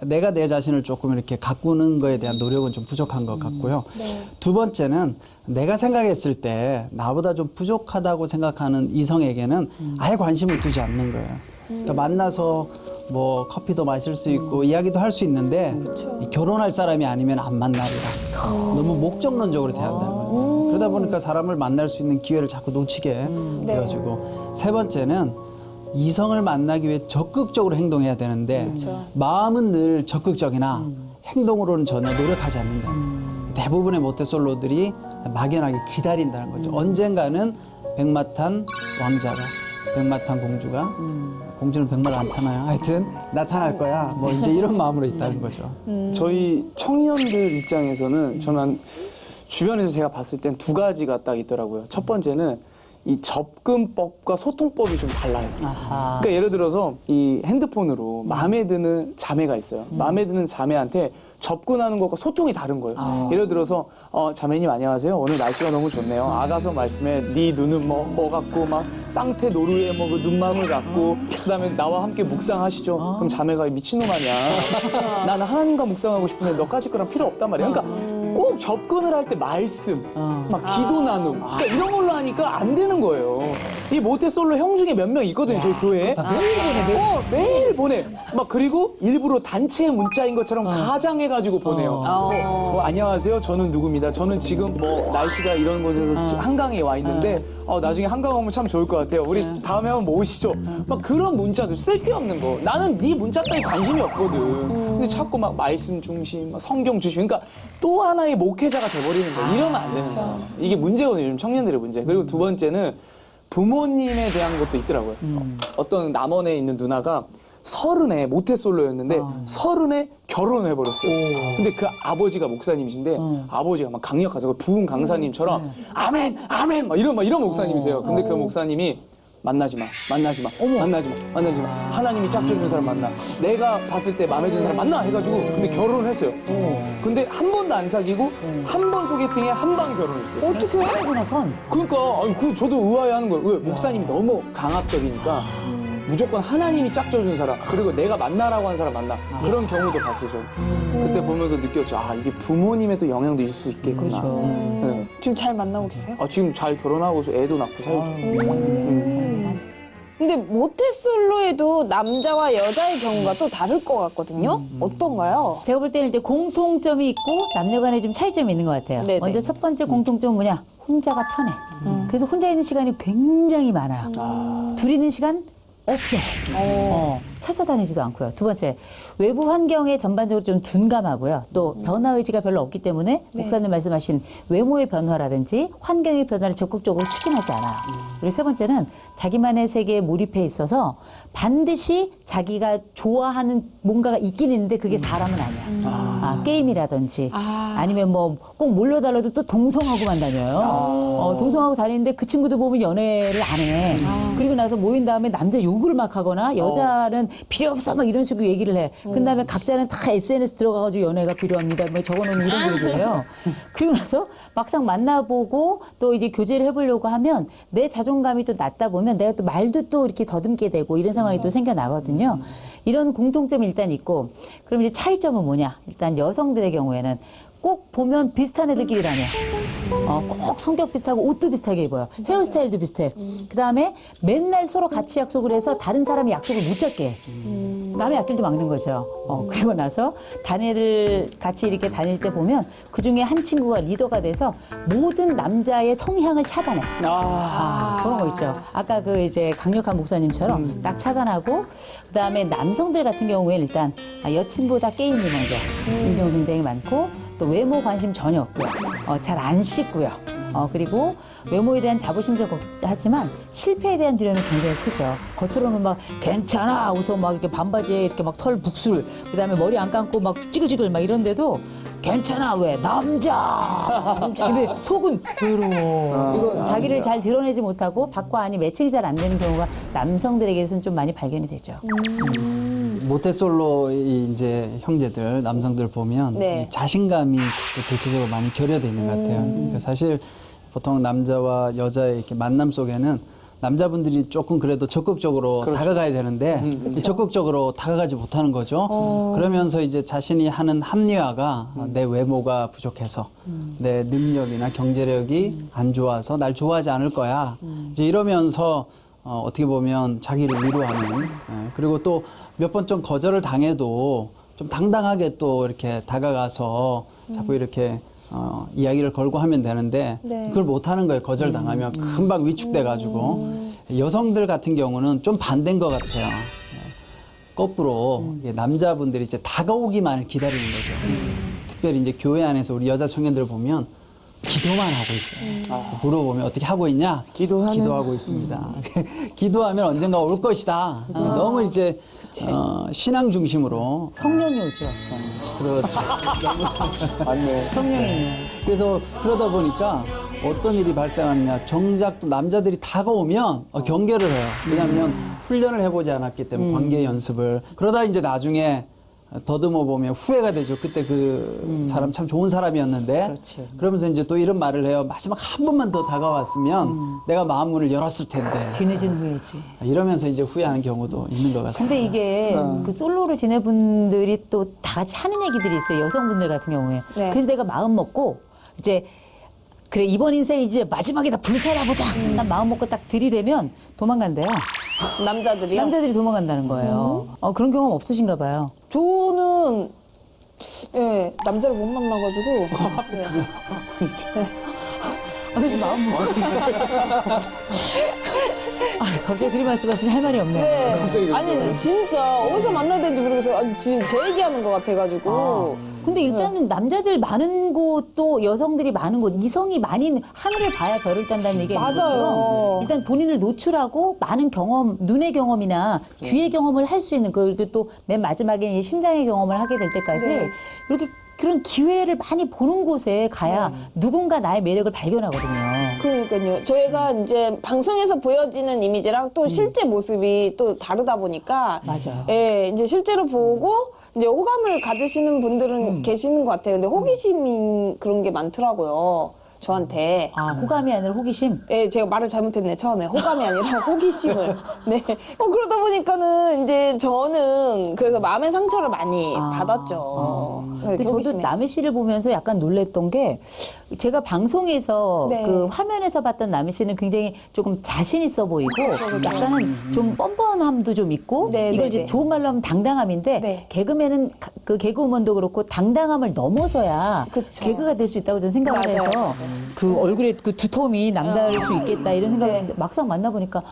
내가 내 자신을 조금 이렇게 가꾸는 거에 대한 노력은 좀 부족한 것 같고요. 두 번째는 내가 생각했을 때 나보다 좀 부족하다고 생각하는 이성에게는 아예 관심을 두지 않는 거예요. 그러니까 만나서 뭐 커피도 마실 수 있고 이야기도 할 수 있는데 이 결혼할 사람이 아니면 안 만나리라. 너무 목적론적으로 돼야 한다는 거예요. 그러다 보니까 사람을 만날 수 있는 기회를 자꾸 놓치게 되어지고 세 번째는 이성을 만나기 위해 적극적으로 행동해야 되는데 마음은 늘 적극적이나 행동으로는 전혀 노력하지 않는다. 대부분의 모태솔로들이 막연하게 기다린다는 거죠. 언젠가는 백마탄 왕자가, 백마탄 공주가, 공주는 백마를 안 타나요? 하여튼 나타날 거야. 뭐 이제 이런 마음으로 있다는 거죠. 저희 청년들 입장에서는 저는 주변에서 제가 봤을 땐 두 가지가 딱 있더라고요. 첫 번째는 이 접근법과 소통법이 좀 달라요. 그러니까 예를 들어서 이 핸드폰으로 마음에 드는 자매가 있어요. 마음에 드는 자매한테 접근하는 것과 소통이 다른 거예요. 예를 들어서 자매님 안녕하세요. 오늘 날씨가 너무 좋네요. 아가서 말씀에 네 눈은 뭐 같고 막 쌍태 노루에 뭐 그 눈망울 같고 그다음에 나와 함께 묵상하시죠. 그럼 자매가 미친놈 아니야. 나는 하나님과 묵상하고 싶은데 너까지 거랑 필요 없단 말이야. 그러니까 꼭 접근을 할 때 말씀, 막 기도 나눔, 그러니까 이런 걸로 하니까 안 되는 거예요. 이 모태솔로 형 중에 몇 명 있거든요, 저희 교회에. 매일 보내. 막 그리고 일부러 단체 문자인 것처럼 가장해가지고 보내요. 안녕하세요, 저는 누구입니다. 저는 지금 뭐 날씨가 이런 곳에서 한강에 와 있는데 나중에 한강 오면 참 좋을 것 같아요. 우리 다음에 한번 모으시죠. 막 그런 문자들 쓸데없는 거. 나는 네 문자 따위 관심이 없거든. 근데 자꾸 막 말씀 중심, 막 성경 중심. 그러니까 또 하나의 목회자가 돼버리는 거야. 이러면 안 되는 거야. 이게 문제거든요. 요즘 청년들의 문제. 그리고 두 번째는 부모님에 대한 것도 있더라고요. 어떤 남원에 있는 누나가 30에 모태솔로였는데 30에 결혼을 해버렸어요. 근데 그 아버지가 목사님이신데 아버지가 막 강력하죠. 그 부흥 강사님처럼 아멘, 아멘 막 이런 목사님이세요. 근데 그 목사님이 만나지 마. 하나님이 짝져준 사람 만나. 내가 봤을 때 마음에 드는 사람 만나 해가지고 근데 결혼을 했어요. 근데 한 번도 안 사귀고 한 번 소개팅에 한 방에 결혼했어요. 어떻게 하구나 선. 그러니까 저도 의아해하는 거예요. 왜 목사님이 너무 강압적이니까 무조건 하나님이 짝져준 사람 그리고 내가 만나라고 한 사람 만나 그런 경우도 봤어요. 그때 보면서 느꼈죠. 아 이게 부모님의 또 영향도 있을 수 있겠구나. 네. 지금 잘 만나고 계세요? 지금 잘 결혼하고 애도 낳고 살죠. 근데 모태솔로에도 남자와 여자의 경우가 또 다를 것 같거든요. 어떤가요? 제가 볼 때는 이제 공통점이 있고 남녀 간에 좀 차이점이 있는 것 같아요. 네네. 먼저 첫 번째 공통점은 뭐냐? 혼자가 편해. 그래서 혼자 있는 시간이 굉장히 많아요. 둘이 있는 시간 없어. 찾아다니지도 않고요. 두 번째, 외부 환경에 전반적으로 좀 둔감하고요. 또 변화 의지가 별로 없기 때문에 목사님 말씀하신 외모의 변화라든지 환경의 변화를 적극적으로 추진하지 않아요. 그리고 세 번째는 자기만의 세계에 몰입해 있어서 반드시 자기가 좋아하는 뭔가가 있긴 있는데 그게 사람은 아니야. 게임이라든지 아니면 뭐 꼭 몰려달라도 또 동성하고만 다녀요. 동성하고 다니는데 그 친구들 보면 연애를 안 해. 그리고 나서 모인 다음에 남자 욕을 막 하거나 여자는 필요 없어 막 이런 식으로 얘기를 해. 그 다음에 각자는 다 SNS 들어가가지고 연애가 필요합니다. 뭐 적어놓은 이런 얘기를 해요. 그리고 나서 막상 만나보고 또 이제 교제를 해보려고 하면 내 자존감이 또 낮다 보면 내가 또 말도 또 이렇게 더듬게 되고 이런 상황이 또 생겨나거든요. 이런 공통점이 일단 있고 그럼 이제 차이점은 뭐냐? 일단 여성들의 경우에는 꼭 보면 비슷한 애들끼리 다녀. 꼭 성격 비슷하고 옷도 비슷하게 입어요. 헤어스타일도 비슷해. 그 다음에 맨날 서로 같이 약속을 해서 다른 사람이 약속을 못 잡게 해. 남의 앞길도 막는 거죠. 그리고 나서 다른 애들 같이 이렇게 다닐 때 보면 그 중에 한 친구가 리더가 돼서 모든 남자의 성향을 차단해. 그런 거 있죠. 아까 그 이제 강력한 목사님처럼 딱 차단하고 그 다음에 남성들 같은 경우에는 일단 여친보다 게임이 먼저. 이런 경우 굉장히 많고 또 외모 관심 전혀 없고요. 잘 안 씻고요. 그리고 외모에 대한 자부심도 하지만 실패에 대한 두려움이 굉장히 크죠. 겉으로는 막 괜찮아 하고서 막 이렇게 반바지에 이렇게 막 털 북술, 그다음에 머리 안 감고 막 찌글찌글 막 이런데도 괜찮아 왜 남자. 근데 속은 외로워. 이거 자기를 잘 드러내지 못하고 밖과 안이 매칭이 잘 안 되는 경우가 남성들에게서는 좀 많이 발견이 되죠. 모태솔로의 이제 형제들, 남성들 보면 이 자신감이 대체적으로 많이 결여돼 있는 것 같아요. 그러니까 사실 보통 남자와 여자의 이렇게 만남 속에는 남자분들이 조금 그래도 적극적으로 다가가야 되는데 적극적으로 다가가지 못하는 거죠. 그러면서 이제 자신이 하는 합리화가 내 외모가 부족해서 내 능력이나 경제력이 안 좋아서 날 좋아하지 않을 거야. 이제 이러면서 어떻게 보면 자기를 위로하는 그리고 또 몇 번 좀 거절을 당해도 좀 당당하게 또 이렇게 다가가서 자꾸 이렇게 이야기를 걸고 하면 되는데 네. 그걸 못하는 거예요. 거절당하면 금방 위축돼가지고 여성들 같은 경우는 좀 반대인 것 같아요. 거꾸로 이게 남자분들이 이제 다가오기만을 기다리는 거죠. 특별히 이제 교회 안에서 우리 여자 청년들 보면 기도만 하고 있어요. 물어보면 어떻게 하고 있냐? 기도하고 있습니다. 기도하면 언젠가 올 것이다. 너무 이제 신앙 중심으로 성령이 오죠. 그렇죠. 맞네. 성령이요. 그래서 그러다 보니까 어떤 일이 발생하느냐. 정작 또 남자들이 다가오면 경계를 해요. 왜냐하면 훈련을 해보지 않았기 때문에 관계 연습을. 그러다 이제 나중에 더듬어 보면 후회가 되죠. 그때 그 사람 참 좋은 사람이었는데. 그렇지. 그러면서 이제 또 이런 말을 해요. 마지막 한 번만 더 다가왔으면 내가 마음 문을 열었을 텐데. 뒤늦은 후회지. 이러면서 이제 후회하는 경우도 있는 것 같습니다. 근데 이게 그 솔로로 지낸 분들이 또 다 같이 하는 얘기들이 있어요. 여성분들 같은 경우에. 네. 그래서 내가 마음 먹고 이제 그래 이번 인생이 이제 마지막이다 불살아보자. 난 마음 먹고 딱 들이대면 도망간대요. 남자들이요? 남자들이 도망간다는 거예요. 그런 경험 없으신가 봐요. 저는 예 남자를 못 만나가지고 네. 그래서 마음 먹고. 갑자기 그리 말씀하시니 할 말이 없네요. 네. 갑자기 아니 진짜 어디서 만나야 되는지 모르겠어요. 아니, 지금 제 얘기하는 것 같아가지고. 근데 일단은 남자들 많은 곳도 여성들이 많은 곳, 이성이 많이 하늘을 봐야 별을 딴다는 얘기가 있는 맞아요. 것처럼 일단 본인을 노출하고 많은 경험, 눈의 경험이나 귀의 경험을 할 수 있는 그리고 또 맨 마지막에 이 심장의 경험을 하게 될 때까지 네. 이렇게 그런 기회를 많이 보는 곳에 가야 누군가 나의 매력을 발견하거든요. 그러니까요. 저희가 이제 방송에서 보여지는 이미지랑 또 실제 모습이 또 다르다 보니까 맞아요. 예, 이제 실제로 보고 이제 호감을 가지시는 분들은 계시는 것 같아요. 근데 호기심이 그런 게 많더라고요. 저한테. 호감이 아니라 호기심. 예, 제가 말을 잘못했네, 처음에. 호감이 아니라 호기심을. 네. 그러다 보니까는 이제 저는 그래서 마음의 상처를 많이 받았죠. 네, 근데 저도 호기심에. 남희 씨를 보면서 약간 놀랬던 게 제가 방송에서 네. 그 화면에서 봤던 남희 씨는 굉장히 조금 자신 있어 보이고 약간은 좀 뻔뻔함도 좀 있고 네, 이걸 네, 이제 네. 좋은 말로 하면 당당함인데 네. 개그맨은 그 개그우먼도 그렇고 당당함을 넘어서야 그쵸. 개그가 될 수 있다고 저는 생각을 맞아요, 해서 맞아요. 그 얼굴에 그 두터움이 남다를 수 있겠다 이런 생각을 네. 했는데 막상 만나보니까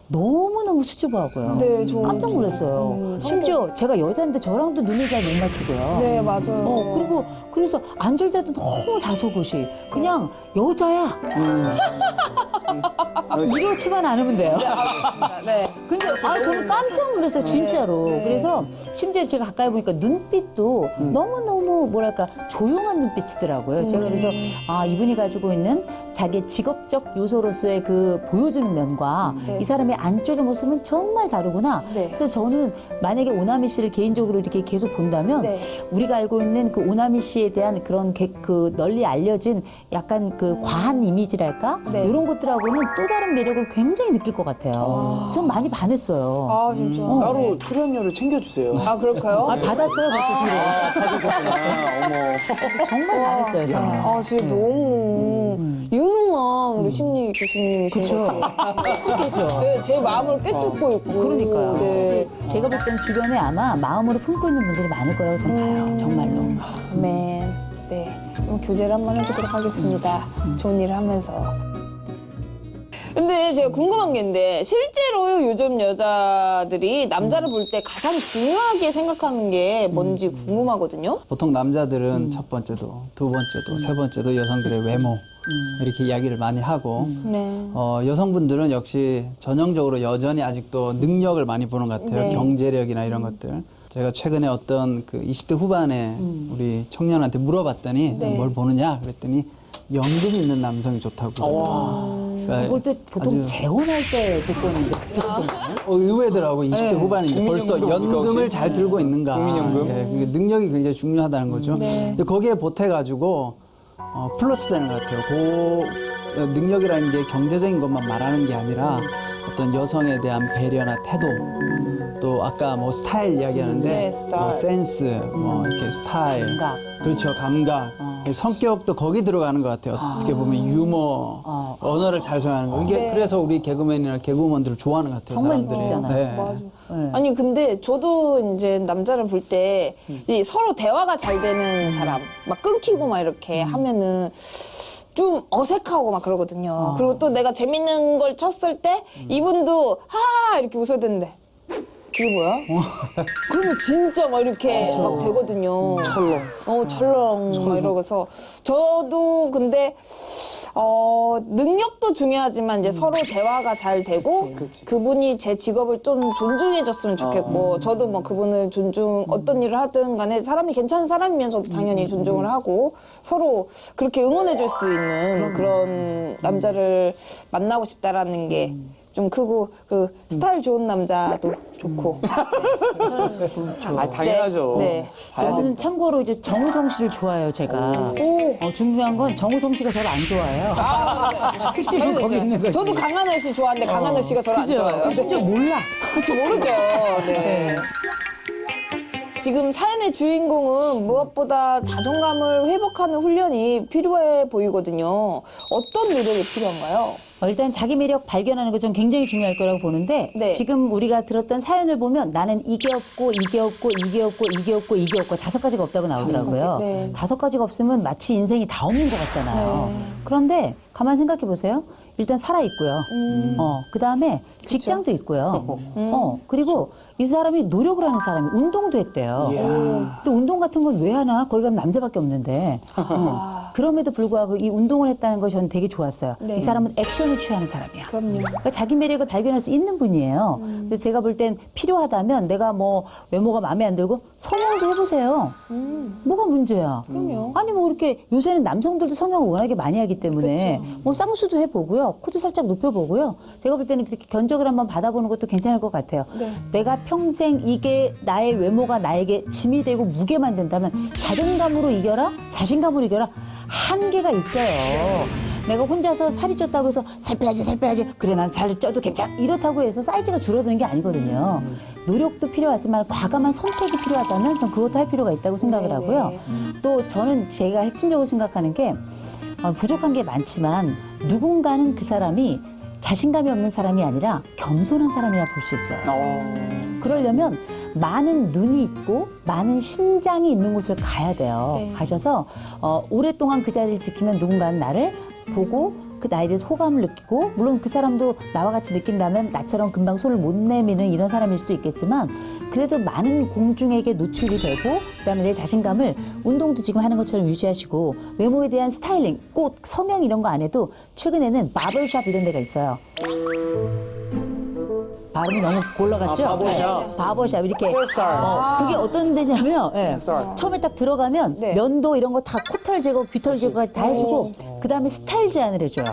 너무너무 수줍어하고요. 네, 저 깜짝 놀랐어요. 심지어 제가 여자인데 저랑도 눈을 잘 못 맞추고요. 네, 맞아요. 그리고 그래서 앉을자도 너무 다소곳이 그냥 여자야. 이렇지만 않으면 돼요. 네. 근데 저는 깜짝 놀랐어요 진짜로. 그래서 심지어 제가 가까이 보니까 눈빛도 너무너무 뭐랄까 조용한 눈빛이더라고요. 제가 그래서 이분이 가지고 있는 자기의 직업적 요소로서의 그 보여주는 면과 네. 이 사람의 안쪽의 모습은 정말 다르구나. 네. 그래서 저는 만약에 오나미 씨를 개인적으로 이렇게 계속 본다면 네. 우리가 알고 있는 그 오나미 씨에 대한 그런 그 널리 알려진 약간 그 과한 이미지랄까 네. 이런 것들하고는 또 다른 매력을 굉장히 느낄 것 같아요. 전 많이 반했어요. 아, 진짜. 따로 출연료를 챙겨주세요. 아, 그럴까요? 받았어요 벌써 뒤로. 받으셨구나. 어머. 정말 반했어요 저는. 아, 진짜 너무 유능한 우리 심리 교수님이신 것 같아요. 쉽겠죠. 네, 제 마음을 꿰뚫고 있고. 그러니까요. 네. 근데 제가 볼 땐 주변에 아마 마음으로 품고 있는 분들이 많을 거라고 저는 봐요. 정말로. 아멘. 네. 그럼 교제를 한번 해보도록 하겠습니다. 좋은 일을 하면서. 근데 제가 궁금한 게 있는데 실제로 요즘 여자들이 남자를 볼 때 가장 중요하게 생각하는 게 뭔지 궁금하거든요. 보통 남자들은 첫 번째도, 두 번째도, 세 번째도 여성들의 외모 이렇게 이야기를 많이 하고 네. 여성분들은 역시 전형적으로 여전히 아직도 능력을 많이 보는 것 같아요. 네. 경제력이나 이런 것들. 제가 최근에 어떤 그 20대 후반에 우리 청년한테 물어봤더니 네. 뭘 보느냐 그랬더니 연금 있는 남성이 좋다고. 그러니까 그걸 또 보통 아주 재혼할 때 조건인데 그 정도는. 의외더라고. 20대 후반인데 벌써 국민연금도 연금을 없이. 잘 들고 있는가. 국민연금. 예, 그게 능력이 굉장히 중요하다는 거죠. 근데 거기에 보태가지고 플러스 되는 것 같아요. 그 능력이라는 게 경제적인 것만 말하는 게 아니라 어떤 여성에 대한 배려나 태도, 또 아까 뭐 스타일 이야기하는데 네, 스타일. 뭐 센스, 뭐 이렇게 스타일, 감각. 그렇죠, 감각, 성격도 거기 들어가는 것 같아요. 어떻게 보면 유머, 언어를 잘 사용하는 거. 이게 네. 그래서 우리 개그맨이나 개그우먼들을 좋아하는 것 같아요. 정말 사람들이. 있잖아요. 네. 맞아. 네. 아니 근데 저도 이제 남자를 볼 때 서로 대화가 잘 되는 사람 막 끊기고 막 이렇게 하면은 좀 어색하고 막 그러거든요. 그리고 또 내가 재밌는 걸 쳤을 때 이분도 하 이렇게 웃어야 되는데 그게 뭐야? 그러면 진짜 막 이렇게 막 되거든요. 철렁. 철렁 막 이러고서 저도 근데 능력도 중요하지만 이제 서로 대화가 잘 되고 그치. 그분이 제 직업을 좀 존중해줬으면 좋겠고 저도 뭐 그분을 어떤 일을 하든 간에 사람이 괜찮은 사람이면 저도 당연히 존중을 하고 서로 그렇게 응원해줄 수 있는 그런 남자를 만나고 싶다라는 게 좀 크고 그 스타일 좋은 남자도 좋고 아, 당연하죠. 네. 봐야 저는 됩니다. 참고로 이제 정우성 씨를 좋아해요, 제가. 중요한 건 정우성 씨가 저를 안 좋아해요. 핵심은 거기 있는 거지. 저도 강하늘 씨 좋아하는데 강하늘 씨가 저를 안 좋아해요. 그죠? 심지어 몰라. 그치, 모르죠. 네. 지금 사연의 주인공은 무엇보다 자존감을 회복하는 훈련이 필요해 보이거든요. 어떤 노력이 필요한가요? 일단 자기 매력 발견하는 거 좀 굉장히 중요할 거라고 보는데 네. 지금 우리가 들었던 사연을 보면 나는 이게 없고 이게 없고 이게 없고 이게 없고 이게 없고 5가지가 없다고 나오더라고요. 네. 5가지가 없으면 마치 인생이 다 없는 것 같잖아요. 그런데 가만 생각해 보세요. 일단 살아 있고요. 그다음에 직장도 있고요. 그리고 이 사람이 노력을 하는 사람이 운동도 했대요. 또 운동 같은 건 왜 하나? 거기 가면 남자밖에 없는데. 그럼에도 불구하고 이 운동을 했다는 것이 저는 되게 좋았어요. 네. 이 사람은 액션을 취하는 사람이야. 그럼요. 그러니까 자기 매력을 발견할 수 있는 분이에요. 그래서 제가 볼 땐 필요하다면 내가 뭐 외모가 마음에 안 들고 성형도 해보세요. 뭐가 문제야? 그럼요. 아니 뭐 이렇게 요새는 남성들도 성형을 워낙에 많이 하기 때문에 뭐 쌍수도 해보고요. 코도 살짝 높여보고요. 제가 볼 때는 그렇게 견적을 한번 받아보는 것도 괜찮을 것 같아요. 네. 내가 평생 이게 나의 외모가 나에게 짐이 되고 무게만 된다면 자존감으로 이겨라? 자신감으로 이겨라? 한계가 있어요. 내가 혼자서 살이 쪘다고 해서 살 빼야지. 그래, 난 살이 쪄도 괜찮아. 이렇다고 해서 사이즈가 줄어드는 게 아니거든요. 노력도 필요하지만 과감한 선택이 필요하다면 전 그것도 할 필요가 있다고 생각을 하고요. 또 저는 제가 핵심적으로 생각하는 게 부족한 게 많지만 누군가는 그 사람이 자신감이 없는 사람이 아니라 겸손한 사람이라 볼 수 있어요. 그러려면 많은 눈이 있고 많은 심장이 있는 곳을 가야 돼요. 네. 가셔서 오랫동안 그 자리를 지키면 누군가는 나를 보고 그 나에 대해서 호감을 느끼고 물론 그 사람도 나와 같이 느낀다면 나처럼 금방 손을 못 내미는 이런 사람일 수도 있겠지만 그래도 많은 공중에게 노출이 되고 그다음에 내 자신감을 운동도 지금 하는 것처럼 유지하시고 외모에 대한 스타일링 꼭 성형 이런 거 안 해도 최근에는 바버샵 이런 데가 있어요. 발음이 너무 골라갔죠? 바버샵. 바버샵 이렇게 헤어스타일. 그게 어떤 데냐면 헤어스타일. 처음에 딱 들어가면 네. 면도 이런 거 다 코털 제거, 귀털 제거까지 다 해주고 그다음에 스타일 제안을 해줘요.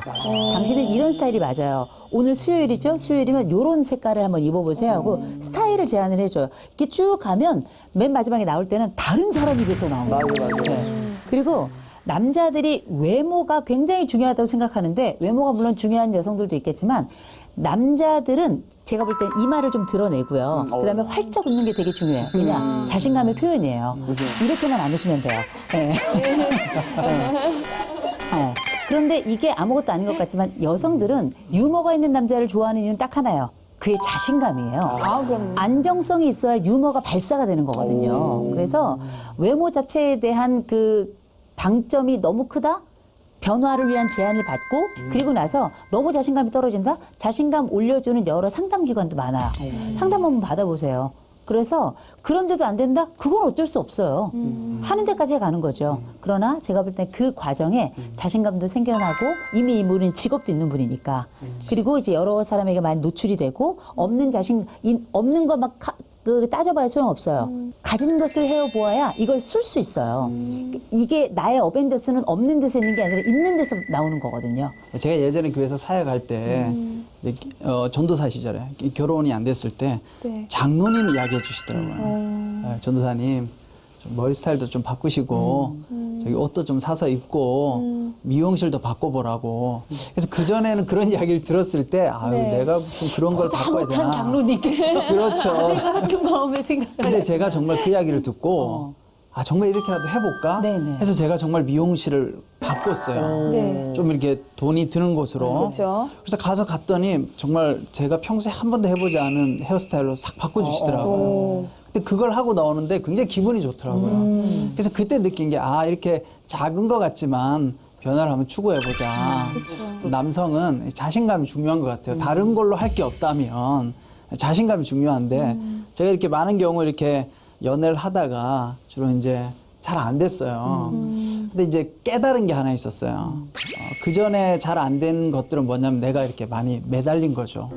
당신은 이런 스타일이 맞아요. 오늘 수요일이죠? 수요일이면 이런 색깔을 한번 입어보세요 하고 스타일을 제안을 해줘요. 이렇게 쭉 가면 맨 마지막에 나올 때는 다른 사람이 돼서 나옵니다. 맞아. 그리고 남자들이 외모가 굉장히 중요하다고 생각하는데 외모가 물론 중요한 여성들도 있겠지만 남자들은 제가 볼 땐 이마를 좀 드러내고요. 그다음에 활짝 웃는 게 되게 중요해요. 그냥 자신감의 표현이에요. 이렇게만 안 웃으면 돼요. 네. 네. 그런데 이게 아무것도 아닌 것 같지만 여성들은 유머가 있는 남자를 좋아하는 이유는 딱 하나예요. 그의 자신감이에요. 그럼. 안정성이 있어야 유머가 발사가 되는 거거든요. 그래서 외모 자체에 대한 그 방점이 너무 크다? 변화를 위한 제안을 받고 그리고 나서 너무 자신감이 떨어진다? 자신감 올려주는 여러 상담 기관도 많아요. 상담 한번 받아보세요. 그래서 그런데도 안 된다? 그건 어쩔 수 없어요. 하는 데까지 가는 거죠. 그러나 제가 볼 때 그 과정에 자신감도 생겨나고 이미 이 분은 직업도 있는 분이니까. 그리고 이제 여러 사람에게 많이 노출이 되고 없는 없는 거 막 따져봐야 소용없어요. 가진 것을 헤어보아야 이걸 쓸 수 있어요. 이게 나의 어벤져스는 없는 데서 있는 게 아니라 있는 데서 나오는 거거든요. 제가 예전에 교회에서 사역할 때 이제, 전도사 시절에 결혼이 안 됐을 때 네. 장로님이 이야기해 주시더라고요. 전도사님 좀 머리 스타일도 좀 바꾸시고 저기 옷도 좀 사서 입고 미용실도 바꿔보라고. 그래서 그 전에는 그런 이야기를 들었을 때 아유 내가 무슨 그런 걸 바꿔야 되나. 장로님께서 그렇죠. 같은 마음에 생각을 근데 제가 정말 그 이야기를 듣고 아 정말 이렇게라도 해볼까? 네네. 해서 제가 정말 미용실을 바꿨어요. 네. 좀 이렇게 돈이 드는 곳으로. 그렇죠. 그래서 갔더니 정말 제가 평소에 한 번도 해보지 않은 헤어스타일로 싹 바꿔주시더라고요. 근데 그걸 하고 나오는데 굉장히 기분이 좋더라고요. 그래서 그때 느낀 게 아 이렇게 작은 것 같지만 변화를 한번 추구해보자. 또 남성은 자신감이 중요한 것 같아요. 다른 걸로 할 게 없다면 자신감이 중요한데 제가 이렇게 많은 경우 이렇게 연애를 하다가 주로 이제 잘 안 됐어요. 근데 이제 깨달은 게 하나 있었어요. 그 전에 잘 안 된 것들은 뭐냐면 내가 이렇게 많이 매달린 거죠.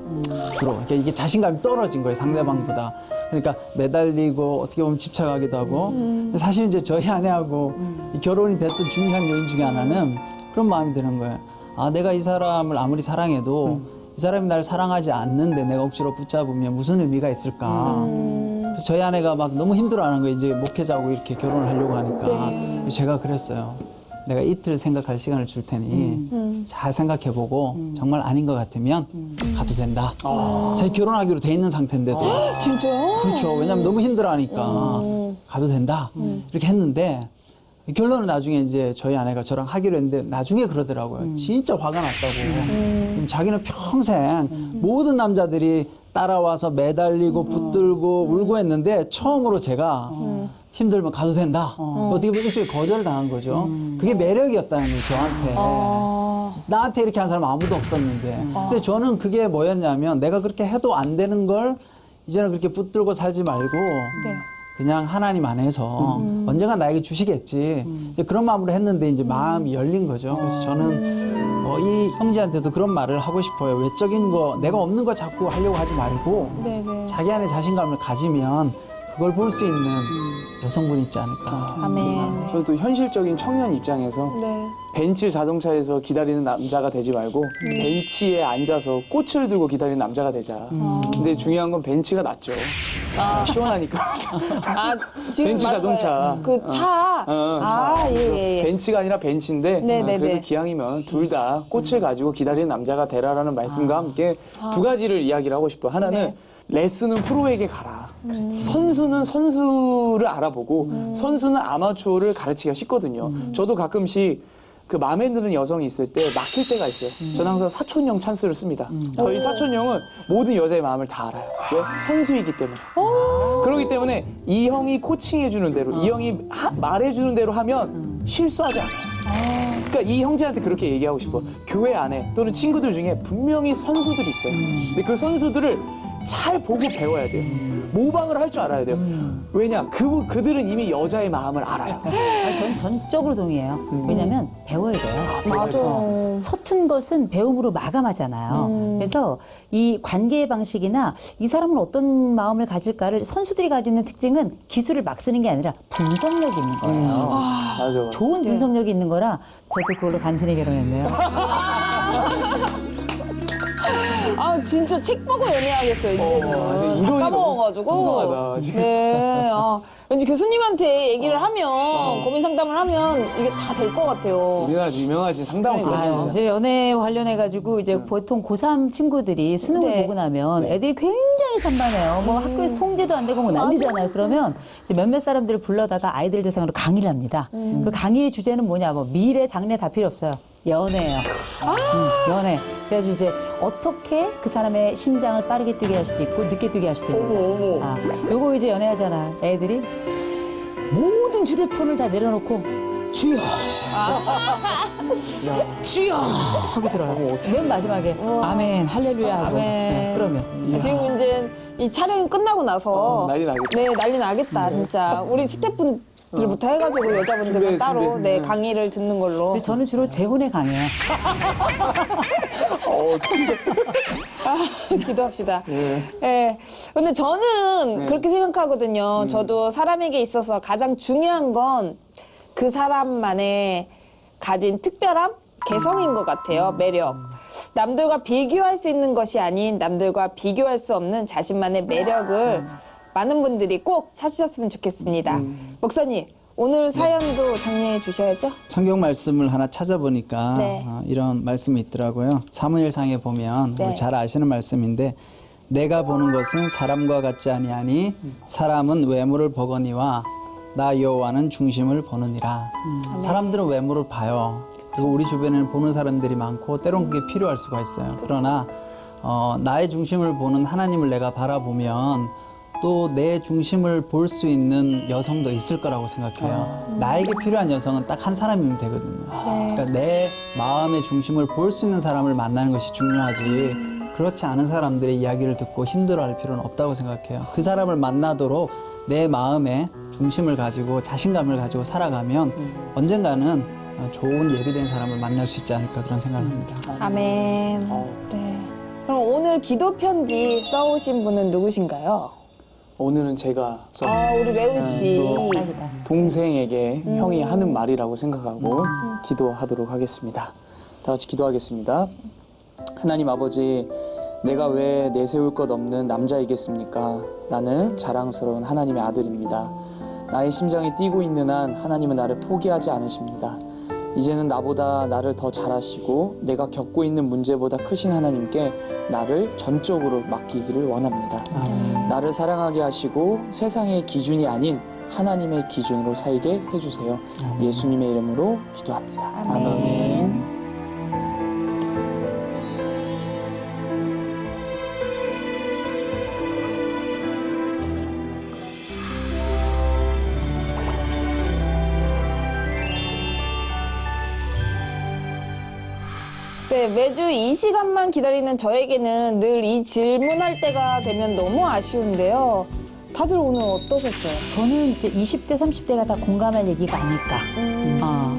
주로. 그러니까 이게 자신감이 떨어진 거예요, 상대방보다. 그러니까 매달리고 어떻게 보면 집착하기도 하고. 근데 사실 이제 저희 아내하고 이 결혼이 됐던 중요한 요인 중에 하나는 그런 마음이 드는 거예요. 아, 내가 이 사람을 아무리 사랑해도 이 사람이 날 사랑하지 않는데 내가 억지로 붙잡으면 무슨 의미가 있을까. 그래서 저희 아내가 막 너무 힘들어하는 거예요. 이제 목회자하고 이렇게 결혼을 하려고 하니까. 그래서 제가 그랬어요. 내가 이틀 생각할 시간을 줄 테니 잘 생각해보고 정말 아닌 것 같으면 가도 된다. 제 결혼하기로 돼 있는 상태인데도. 진짜요? 그렇죠. 왜냐면 너무 힘들어하니까 가도 된다. 이렇게 했는데 결론은 나중에 이제 저희 아내가 저랑 하기로 했는데 나중에 그러더라고요. 진짜 화가 났다고. 자기는 평생 모든 남자들이 따라와서 매달리고 붙들고 울고 했는데 처음으로 제가 힘들면 가도 된다. 어떻게 보면 일종의 거절을 당한 거죠. 그게 매력이었다는 거예요, 저한테. 나한테 이렇게 한 사람 아무도 없었는데. 근데 저는 그게 뭐였냐면 내가 그렇게 해도 안 되는 걸 이제는 그렇게 붙들고 살지 말고 그냥 하나님 안에서 언젠가 나에게 주시겠지. 이제 그런 마음으로 했는데 이제 마음이 열린 거죠. 그래서 저는 이 형제한테도 그런 말을 하고 싶어요. 외적인 거, 내가 없는 거 자꾸 하려고 하지 말고 네네. 자기 안에 자신감을 가지면 그걸 볼 수 있는 여성분이 있지 않을까. 아멘. 저도 현실적인 청년 입장에서 네. 벤츠 자동차에서 기다리는 남자가 되지 말고 벤치에 앉아서 꽃을 들고 기다리는 남자가 되자. 근데 중요한 건 벤츠가 낫죠. 시원하니까. 아, 지금 벤츠 맞아요. 자동차. 그 차. 아, 자, 그래서 예. 벤츠가 아니라 벤츠인데 네네네. 그래도 기왕이면 둘 다 꽃을 가지고 기다리는 남자가 되라라는 말씀과 함께 두 가지를 이야기를 하고 싶어요. 하나는 레슨은 프로에게 가라. 선수는 선수를 알아보고 선수는 아마추어를 가르치기가 쉽거든요. 저도 가끔씩 그 마음에 드는 여성이 있을 때 막힐 때가 있어요. 저는 항상 사촌형 찬스를 씁니다. 그래서 이 사촌형은 모든 여자의 마음을 다 알아요. 왜? 선수이기 때문에. 그렇기 때문에 이 형이 코칭해주는 대로, 이 형이 말해주는 대로 하면 실수하지 않아요. 그러니까 이 형제한테 그렇게 얘기하고 싶어. 교회 안에 또는 친구들 중에 분명히 선수들이 있어요. 근데 그 선수들을 잘 보고 배워야 돼요. 모방을 할 줄 알아야 돼요. 왜냐? 그들은 이미 여자의 마음을 알아요. 전 전적으로 동의해요. 왜냐면 배워야 돼요. 맞아. 서툰 것은 배움으로 마감하잖아요. 그래서 이 관계의 방식이나 이 사람은 어떤 마음을 가질까를 선수들이 가지고 있는 특징은 기술을 막 쓰는 게 아니라 분석력이 있는 거예요. 맞아. 좋은 분석력이 있는 거라 저도 그걸로 간신히 결혼했네요. 아, 진짜 책 보고 연애하겠어요, 맞아. 이제는. 이론이 다 너무 까먹어가지고. 풍성하다, 지금. 네. 왠지 교수님한테 얘기를 하면, 고민 상담을 하면 이게 다 될 것 같아요. 우리나라 유명하신 상담원 아유, 교수님이시죠. 제 연애 관련해가지고 이제 보통 고3 친구들이 수능을 네. 보고 나면 애들이 굉장히 산만해요. 뭐 학교에서 통제도 안 되고 뭐 난리잖아요. 그러면 이제 몇몇 사람들을 불러다가 아이들 대상으로 강의를 합니다. 그 강의의 주제는 뭐냐, 뭐 미래, 장래 다 필요 없어요. 연애예요. 연애. 그래가지고 이제 어떻게 그 사람의 심장을 빠르게 뛰게 할 수도 있고 늦게 뛰게 할 수도 있는. 아, 요거 이제 연애하잖아. 애들이 모든 휴대폰을 다 내려놓고 주여, 주여 하고 들어요. 맨 마지막에 아멘, 할렐루야 하고. 아멘. 네, 그러면. 지금 이제 이 촬영이 끝나고 나서. 난리 나겠다. 네, 난리 나겠다, 진짜. 우리 스태프분들부터 해가지고 여자분들만 따로 네, 강의를 듣는 걸로. 근데 저는 주로 재혼에 강해요. 기도합시다. 예. 근데 저는 그렇게 생각하거든요. 저도 사람에게 있어서 가장 중요한 건 그 사람만의 가진 특별함? 개성인 것 같아요. 매력. 남들과 비교할 수 있는 것이 아닌 남들과 비교할 수 없는 자신만의 매력을 많은 분들이 꼭 찾으셨으면 좋겠습니다. 목사님, 오늘 사연도 정리해 주셔야죠. 성경 말씀을 하나 찾아보니까 네. 이런 말씀이 있더라고요. 사무엘상에 보면 네. 잘 아시는 말씀인데 내가 보는 것은 사람과 같지 아니하니 사람은 외모를 보거니와 나 여호와는 중심을 보느니라. 사람들은 외모를 봐요. 그리고 우리 주변에는 보는 사람들이 많고 때론 그게 필요할 수가 있어요. 그러나 나의 중심을 보는 하나님을 내가 바라보면 또 내 중심을 볼 수 있는 여성도 있을 거라고 생각해요. 나에게 필요한 여성은 딱 한 사람이면 되거든요. 그러니까 내 마음의 중심을 볼 수 있는 사람을 만나는 것이 중요하지, 그렇지 않은 사람들의 이야기를 듣고 힘들어할 필요는 없다고 생각해요. 그 사람을 만나도록 내 마음의 중심을 가지고 자신감을 가지고 살아가면 언젠가는 좋은 예비된 사람을 만날 수 있지 않을까, 그런 생각을 합니다. 아멘. 네. 그럼 오늘 기도 편지 써오신 분은 누구신가요? 오늘은 제가 우리 매운 씨. 딱이다. 동생에게 형이 하는 말이라고 생각하고 기도하도록 하겠습니다. 다 같이 기도하겠습니다. 하나님 아버지, 내가 왜 내세울 것 없는 남자이겠습니까? 나는 자랑스러운 하나님의 아들입니다. 나의 심장이 뛰고 있는 한 하나님은 나를 포기하지 않으십니다. 이제는 나보다 나를 더 잘 아시고 내가 겪고 있는 문제보다 크신 하나님께 나를 전적으로 맡기기를 원합니다. 나를 사랑하게 하시고 세상의 기준이 아닌 하나님의 기준으로 살게 해주세요. 예수님의 이름으로 기도합니다. 아멘. 네, 매주 이 시간만 기다리는 저에게는 늘 이 질문할 때가 되면 너무 아쉬운데요. 다들 오늘 어떠셨어요? 저는 이제 20대, 30대가 다 공감할 얘기가 아닐까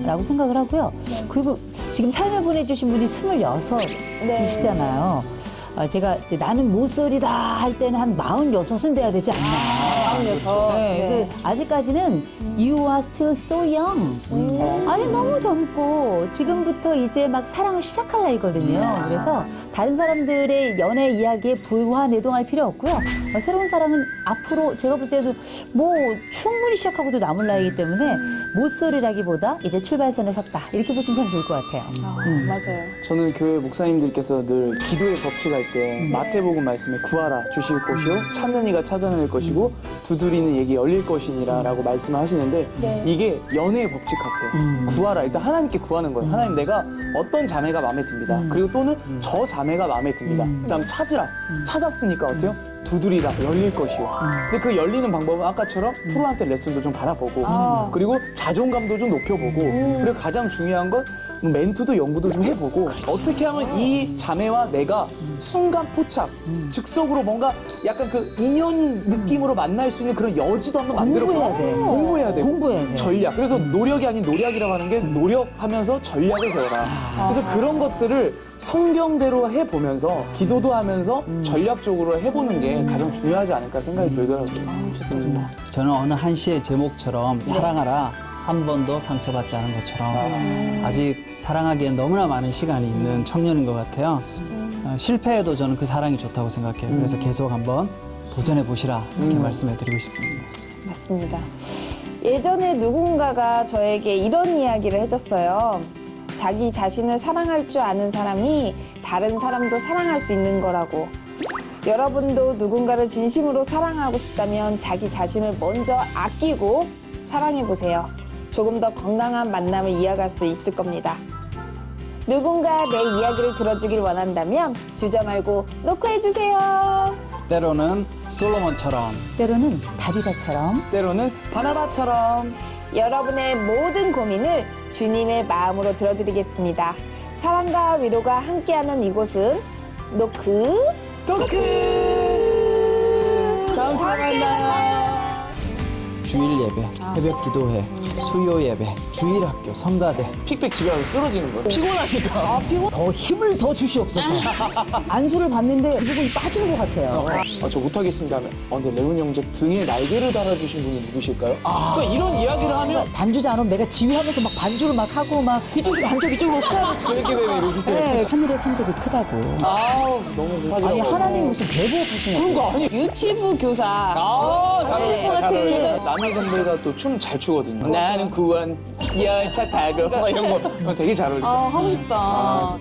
라고 생각을 하고요. 그리고 지금 사연을 보내주신 분이 26이시잖아요. 제가 이제 나는 모쏠이다 할 때는 한 46은 돼야 되지 않나. 46. 네, 그래서 아직까지는 You are still so young. 아니 너무 젊고 지금부터 이제 막 사랑을 시작할 나이거든요. 그래서 다른 사람들의 연애 이야기에 불화내동할 필요 없고요. 새로운 사랑은 앞으로 제가 볼 때도 뭐 충분히 시작하고도 남을 나이기 때문에 모쏠이라기보다 이제 출발선에 섰다. 이렇게 보시면 참 좋을 것 같아요. 맞아요. 저는 교회 목사님들께서 늘 기도의 법칙할 때 마태복음 말씀에 구하라 주실 것이요 찾는 이가 찾아낼 것이고 두드리는 얘기 열릴 것이니라 라고 말씀을 하시는데 이게 연애의 법칙 같아요. 구하라, 일단 하나님께 구하는 거예요. 하나님, 내가 어떤 자매가 마음에 듭니다. 그리고 또는 저 자매가 마음에 듭니다. 그 다음 찾으라, 찾았으니까 어때요? 두드리라, 열릴 것이요. 근데 그 열리는 방법은 아까처럼 프로한테 레슨도 좀 받아보고 그리고 자존감도 좀 높여보고 그리고 가장 중요한 건 멘토도 연구도 좀 해보고 어떻게 하면 이 자매와 내가 순간 포착, 즉석으로 뭔가 약간 그 인연 느낌으로 만날 수 있는 그런 여지도 한번 만들어보고 공부해야 돼. 공부해야 돼. 전략. 그래서 노력이 아닌 노략이라고 하는 게 노력하면서 전략을 세워라. 그래서 그런 것들을 성경대로 해보면서 기도도 하면서 전략적으로 해보는 게 가장 중요하지 않을까 생각이 들더라고요. 저는 어느 한 시의 제목처럼 사랑하라, 한 번도 상처받지 않은 것처럼 아직 사랑하기엔 너무나 많은 시간이 있는 청년인 것 같아요. 실패해도 저는 그 사랑이 좋다고 생각해요. 그래서 계속 한번 도전해 보시라, 이렇게 말씀해 드리고 싶습니다. 맞습니다. 예전에 누군가가 저에게 이런 이야기를 해줬어요. 자기 자신을 사랑할 줄 아는 사람이 다른 사람도 사랑할 수 있는 거라고. 여러분도 누군가를 진심으로 사랑하고 싶다면 자기 자신을 먼저 아끼고 사랑해보세요. 조금 더 건강한 만남을 이어갈 수 있을 겁니다. 누군가 내 이야기를 들어주길 원한다면 주저 말고 놓고 해주세요. 때로는 솔로몬처럼, 때로는 다비다처럼, 때로는 바나나처럼. 여러분의 모든 고민을 주님의 마음으로 들어드리겠습니다. 사랑과 위로가 함께하는 이곳은 노크 토크. 다음 주에 만나요. 주일 예배, 새벽 기도회, 수요 예배, 주일 학교, 성가대. 픽백 집에 가서 쓰러지는 거예요. 피곤하니까. 더 힘을 더 주시옵소서. 안수를 받는데 부분이 빠지는 것 같아요. 저 못하겠습니다 하면 근데 레온 형제 등에 날개를 달아주신 분이 누구실까요? 그러니까 이런 이야기를 하면 반주자 안 오면 내가 지휘하면서 막 반주를 막 하고 막 이쪽으로 반쪽 이쪽으로 크다고 이렇게 되면 이렇게 네, 하늘의 상급이 크다고. 너무 아니 못하더라고요. 하나님 무슨 대부업하시는 그런 거 아니. 유치부 교사. 잘하는 것 같아. 남희 선배가 또 춤 잘 추거든요. 나는 구원 열차 타고 막 이런 거 되게 잘 어울리죠. 하고 싶다.